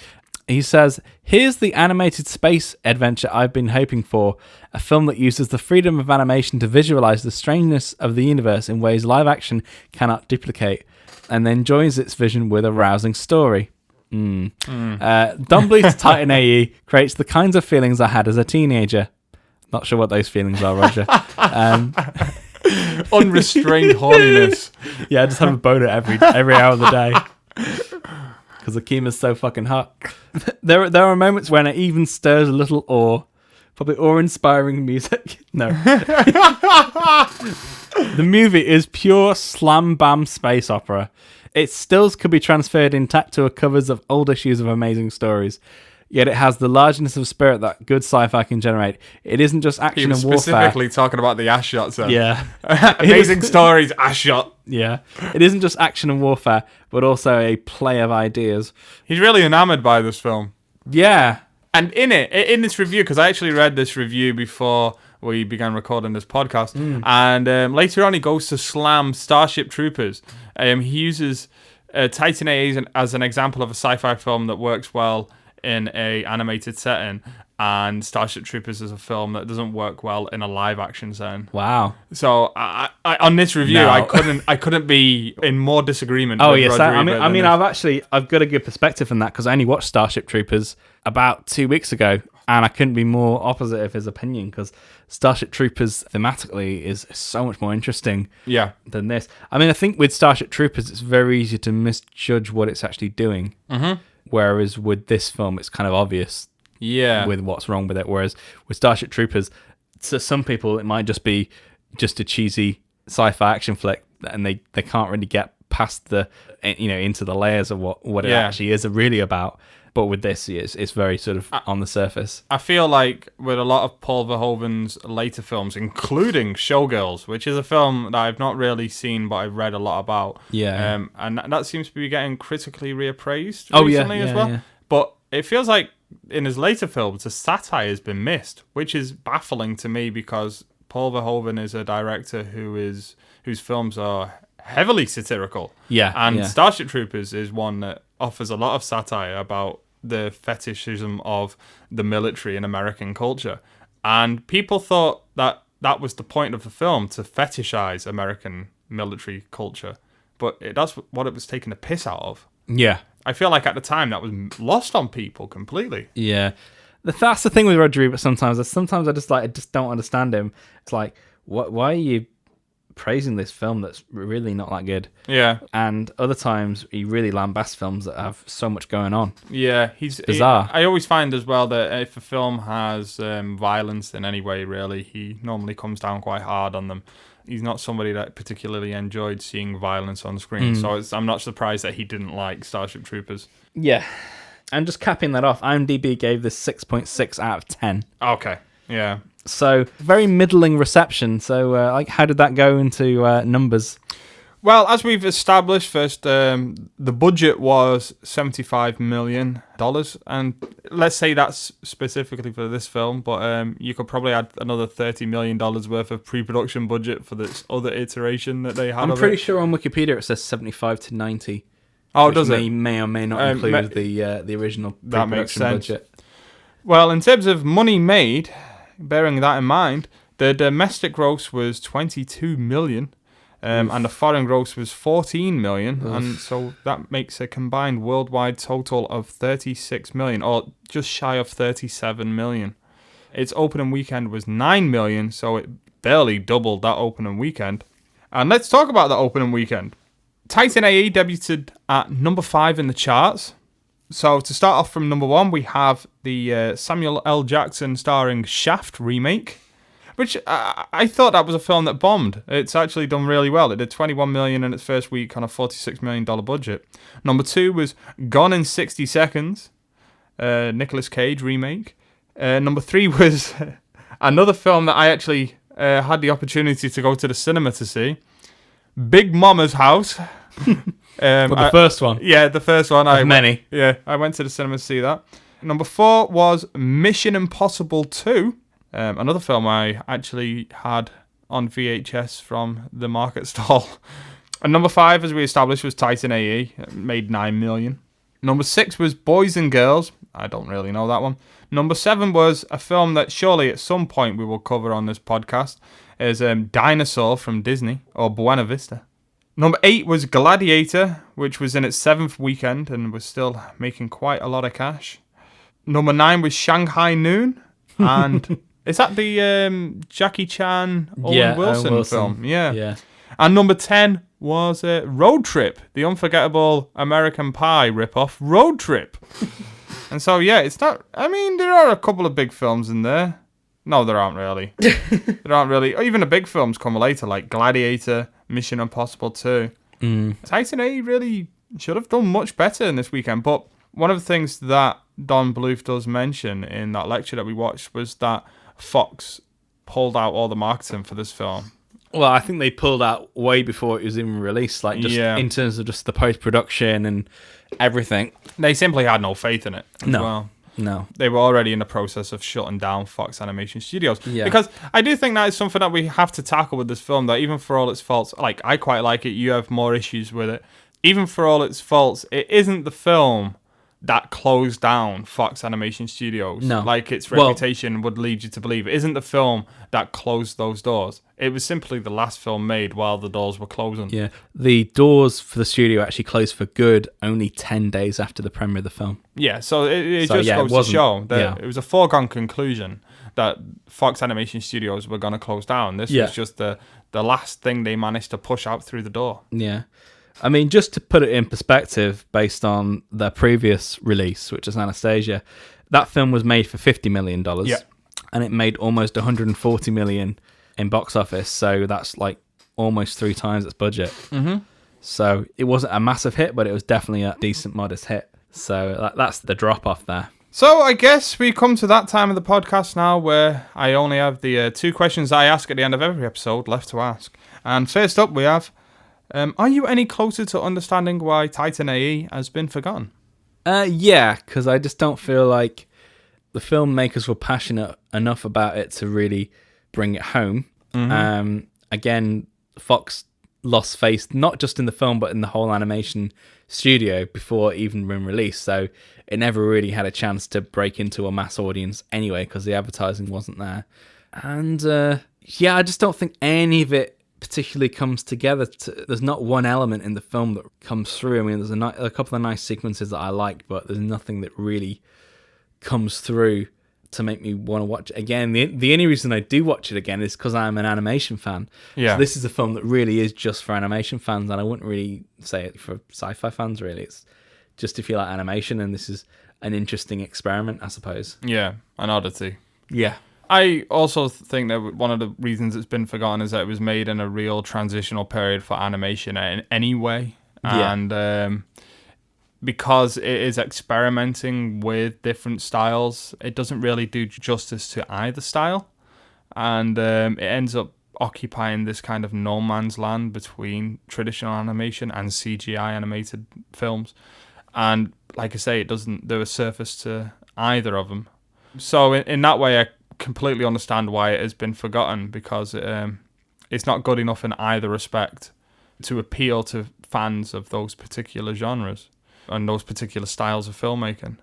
He says, "Here's the animated space adventure I've been hoping for, a film that uses the freedom of animation to visualize the strangeness of the universe in ways live action cannot duplicate, and then joins its vision with a rousing story. Don Bluth's Titan AE creates the kinds of feelings I had as a teenager." Not sure what those feelings are, Roger. Unrestrained horniness. Yeah, I just have a boner every hour of the day. Because Akima's so fucking hot. There are moments when it even stirs a little awe. Probably awe-inspiring music. No. The movie is pure slam-bam space opera. Its stills could be transferred intact to covers of old issues of Amazing Stories. Yet it has the largeness of spirit that good sci-fi can generate. It isn't just action and warfare. Specifically talking about the ass shots. Yeah. Amazing Stories, ass shot. Yeah. It isn't just action and warfare, but also a play of ideas. He's really enamoured by this film. Yeah. And in this review, because I actually read this review before we began recording this podcast, and later on he goes to slam Starship Troopers. He uses Titan AE as an example of a sci-fi film that works well in a animated setting, and Starship Troopers is a film that doesn't work well in a live action setting. Wow. So I on this review, No. I couldn't be in more disagreement. Oh with yes, Roger Ebert I than mean, this. I've got a good perspective on that because I only watched Starship Troopers about 2 weeks ago, and I couldn't be more opposite of his opinion because Starship Troopers thematically is so much more interesting. Yeah. Than this. I mean, I think with Starship Troopers, it's very easy to misjudge what it's actually doing. Mm-hmm. Whereas with this film, it's kind of obvious. Yeah. With what's wrong with it. Whereas with Starship Troopers, to some people, it might just be just a cheesy sci-fi action flick, and they can't really get past the into the layers of what it actually is really about. But with this, it's very sort of on the surface. I feel like with a lot of Paul Verhoeven's later films, including Showgirls, which is a film that I've not really seen, but I've read a lot about. Yeah. And that seems to be getting critically reappraised Oh, recently yeah, as well. yeah. But it feels like in his later films, the satire has been missed, which is baffling to me because Paul Verhoeven is a director whose films are heavily satirical. Yeah. And Starship Troopers is one that offers a lot of satire about the fetishism of the military in American culture. And people thought that was the point of the film, to fetishize American military culture. But that's what it was taking the piss out of. Yeah. I feel like at the time that was lost on people completely. Yeah. That's the thing with Roger Ebert sometimes. Sometimes I just don't understand him. It's like, why are you praising this film that's really not that good? Yeah. And other times he really lambasts films that have so much going on. Yeah, he's bizarre. I always find as well that if a film has violence in any way, really, he normally comes down quite hard on them. He's not somebody that particularly enjoyed seeing violence on screen, so I'm not surprised that he didn't like Starship Troopers. Yeah. And just capping that off, IMDb gave this 6.6 out of 10. Okay, yeah. So, very middling reception. So, how did that go into numbers? Well, as we've established first, the budget was $75 million, and let's say that's specifically for this film, but you could probably add another $30 million worth of pre-production budget for this other iteration that they had. I'm pretty sure on Wikipedia it says 75 to 90. Oh, does it? May or may not include the original that makes pre-production sense. budget. Well, in terms of money made, bearing that in mind, the domestic gross was $22 million. And the foreign gross was $14 million, and so that makes a combined worldwide total of $36 million, or just shy of $37 million. Its opening weekend was $9 million, so it barely doubled that opening weekend. And let's talk about that opening weekend. Titan AE debuted at number 5 in the charts. So to start off from number 1, we have the Samuel L. Jackson starring Shaft remake, which I thought that was a film that bombed. It's actually done really well. It did $21 million in its first week on a $46 million budget. Number 2 was Gone in 60 Seconds, Nicolas Cage remake. Number 3 was another film that I actually had the opportunity to go to the cinema to see Big Mama's House. The first one. Yeah, the first one. Many. I went to the cinema to see that. Number 4 was Mission Impossible 2, another film I actually had on VHS from the market stall. And number 5, as we established, was Titan AE. It made 9 million. Number 6 was Boys and Girls. I don't really know that one. Number 7 was a film that surely at some point we will cover on this podcast. Is Dinosaur from Disney, or Buena Vista. Number 8 was Gladiator, which was in its 7th weekend and was still making quite a lot of cash. Number 9 was Shanghai Noon, and is that the Jackie Chan, Owen Wilson film? Yeah. And number 10 was Road Trip, the unforgettable American Pie ripoff Road Trip. And so, yeah, it's not... I mean, there are a couple of big films in there. No, there aren't really. There aren't really. Even the big films come later, like Gladiator, Mission Impossible 2. Titan A really should have done much better in this weekend. But one of the things that Don Bluth does mention in that lecture that we watched was that Fox pulled out all the marketing for this film. Well, I think they pulled out way before it was even released, like just in terms of just the post-production and everything. They simply had no faith in it as well. No. They were already in the process of shutting down Fox Animation Studios. Yeah. Because I do think that is something that we have to tackle with this film, that even for all its faults, like, I quite like it, you have more issues with it. Even for all its faults, it isn't the film that closed down Fox Animation Studios. No. Like its reputation would lead you to believe. It isn't the film that closed those doors. It was simply the last film made while the doors were closing. Yeah. The doors for the studio actually closed for good only 10 days after the premiere of the film. Yeah, so it just goes to show that it was a foregone conclusion that Fox Animation Studios were going to close down. This was just the last thing they managed to push out through the door. Yeah. I mean, just to put it in perspective, based on their previous release, which is Anastasia, that film was made for $50 million. Yeah. And it made almost $140 million in box office. So that's like almost 3 times its budget. Mm-hmm. So it wasn't a massive hit, but it was definitely a decent, modest hit. So that's the drop off there. So I guess we come to that time of the podcast now where I only have the 2 questions I ask at the end of every episode left to ask. And first up we have... are you any closer to understanding why Titan AE has been forgotten? Yeah, because I just don't feel like the filmmakers were passionate enough about it to really bring it home. Mm-hmm. Again, Fox lost faith, not just in the film, but in the whole animation studio before it even been released. So it never really had a chance to break into a mass audience anyway, because the advertising wasn't there. And I just don't think any of it particularly comes together. There's not one element in the film that comes through. I mean, there's a couple of nice sequences that I like, but there's nothing that really comes through to make me want to watch it again. The only reason I do watch it again is because I'm an animation fan. Yeah. So this is a film that really is just for animation fans, and I wouldn't really say it for sci-fi fans, really. It's just if you like animation, and this is an interesting experiment, I suppose. Yeah, an oddity. Yeah. I also think that one of the reasons it's been forgotten is that it was made in a real transitional period for animation in any way. Yeah. And because it is experimenting with different styles, it doesn't really do justice to either style. And it ends up occupying this kind of no man's land between traditional animation and CGI animated films. And like I say, it doesn't do a surface to either of them. So in that way, I completely understand why it has been forgotten, because it's not good enough in either respect to appeal to fans of those particular genres and those particular styles of filmmaking.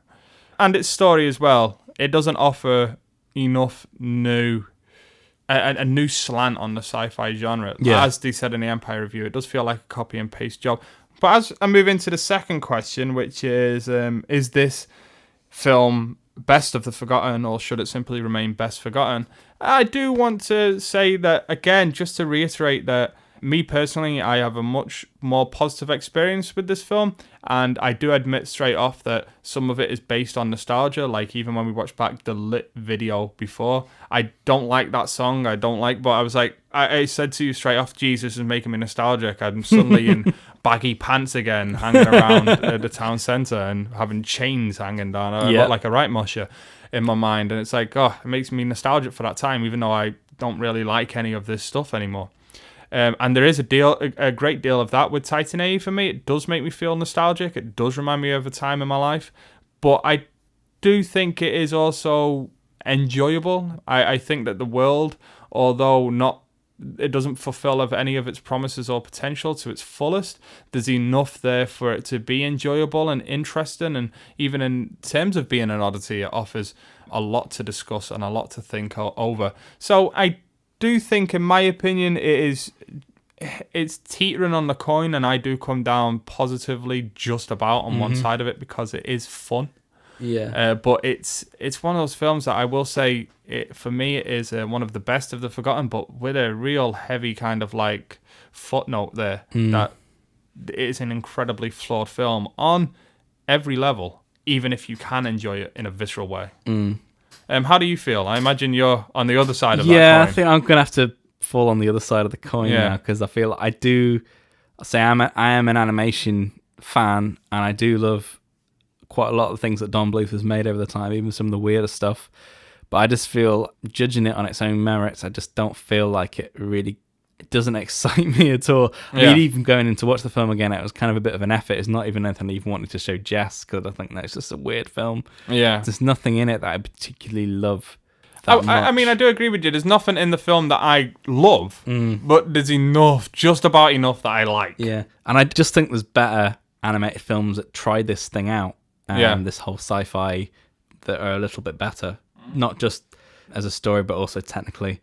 And its story as well, it doesn't offer enough a new slant on the sci-fi genre. Yeah. As they said in the Empire Review, it does feel like a copy and paste job. But as I move into the second question, which is this film best of the forgotten, or should it simply remain best forgotten? I do want to say that, again, just to reiterate that me personally, I have a much more positive experience with this film, and I do admit straight off that some of it is based on nostalgia. Like, even when we watched back the Lit video before, I don't like that song. But I was like, I said to you straight off, Jesus is making me nostalgic. I'm suddenly in baggy pants again, hanging around the town centre and having chains hanging down. I look like a right musher in my mind, and it's like, it makes me nostalgic for that time, even though I don't really like any of this stuff anymore. And there is a great deal of that with Titan AE for me. It does make me feel nostalgic. It does remind me of a time in my life. But I do think it is also enjoyable. I think that the world, although it doesn't fulfill of any of its promises or potential to its fullest, there's enough there for it to be enjoyable and interesting, and even in terms of being an oddity, it offers a lot to discuss and a lot to think over. So I do think, in my opinion, it's teetering on the coin, and I do come down positively just about on one side of it because it is fun. Yeah. But it's one of those films that I will say, for me, it is one of the best of the forgotten, but with a real heavy kind of like footnote there that it is an incredibly flawed film on every level, even if you can enjoy it in a visceral way. How do you feel? I imagine you're on the other side of that coin. Yeah, I think I'm going to have to fall on the other side of the coin now, because I feel I am an animation fan, and I do love quite a lot of the things that Don Bluth has made over the time, even some of the weirder stuff. But I just feel, judging it on its own merits, I just don't feel like it doesn't excite me at all. I mean, even going in to watch the film again, it was kind of a bit of an effort. It's not even anything I even wanted to show Jess, because I think that's just a weird film. Yeah. There's nothing in it that I particularly love. I mean, I do agree with you. There's nothing in the film that I love, but there's just about enough that I like. Yeah. And I just think there's better animated films that tried this thing out. This whole sci-fi that are a little bit better, not just as a story but also technically.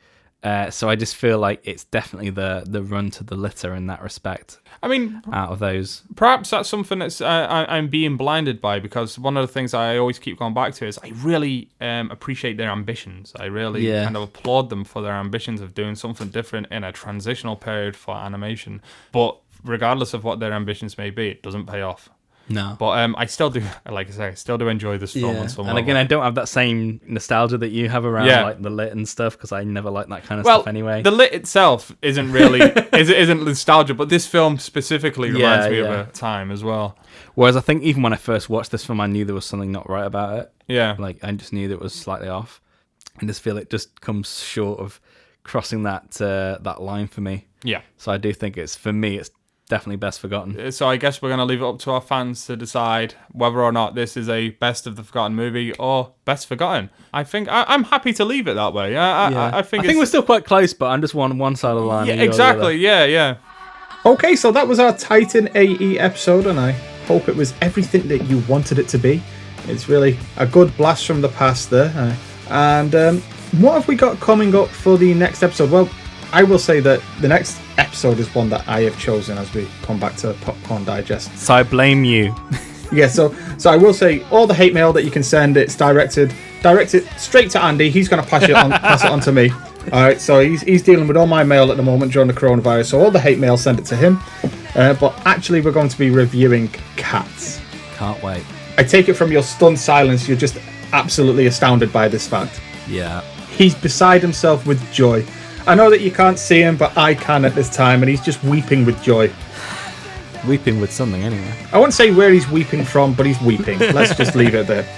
So I just feel like it's definitely the run to the litter in that respect. I mean, out of those, perhaps that's something that's I'm being blinded by, because one of the things I always keep going back to is I really appreciate their ambitions. I really kind of applaud them for their ambitions of doing something different in a transitional period for animation. But regardless of what their ambitions may be, it doesn't pay off. No. But I still do, like I say, I still do enjoy this film on some level. And again, I don't have that same nostalgia that you have around like the lit and stuff, because I never liked that kind of stuff anyway. The lit itself isn't really isn't nostalgia, but this film specifically reminds me of a time as well. Whereas I think even when I first watched this film, I knew there was something not right about it. Yeah. Like, I just knew that it was slightly off. I just feel it just comes short of crossing that line for me. Yeah. So I do think it's definitely best forgotten. So I guess we're going to leave it up to our fans to decide whether or not this is a best of the forgotten movie or best forgotten. I think I'm happy to leave it that way. I think we're still quite close, but I'm just one side of the line. Yeah, exactly. Yeah. Okay, so that was our Titan AE episode, and I hope it was everything that you wanted it to be. It's really a good blast from the past there. And what have we got coming up for the next episode? Well, I will say that the next episode is one that I have chosen as we come back to Popcorn Digest. So I blame you. Yeah, so I will say all the hate mail that you can send, it's directed straight to Andy. He's going to pass it on to me. All right, so he's dealing with all my mail at the moment during the coronavirus. So all the hate mail, send it to him. But actually, we're going to be reviewing Cats. Can't wait. I take it from your stunned silence, you're just absolutely astounded by this fact. Yeah. He's beside himself with joy. I know that you can't see him, but I can at this time, and he's just weeping with joy. Weeping with something, anyway. I won't say where he's weeping from, but he's weeping. Let's just leave it there.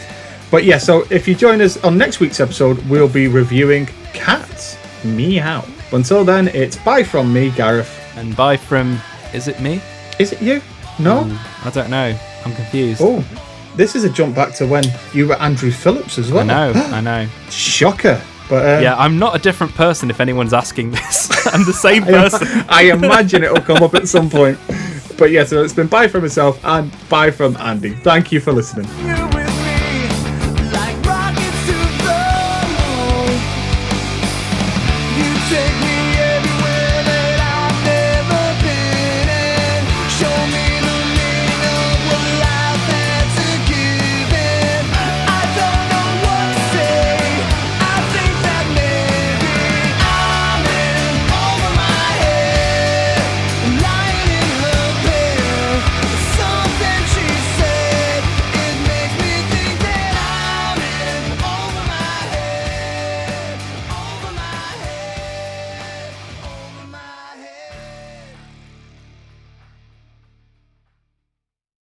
But yeah, so if you join us on next week's episode, we'll be reviewing Cats. Meow. Until then, it's bye from me, Gareth. And bye from... Is it me? Is it you? No? I don't know. I'm confused. Oh, this is a jump back to when you were Andrew Phillips as well. I know. Shocker. But, yeah, I'm not a different person if anyone's asking this. I'm the same person. I imagine it'll come up at some point. But yeah, so it's been bye from myself and bye from Andy. Thank you for listening.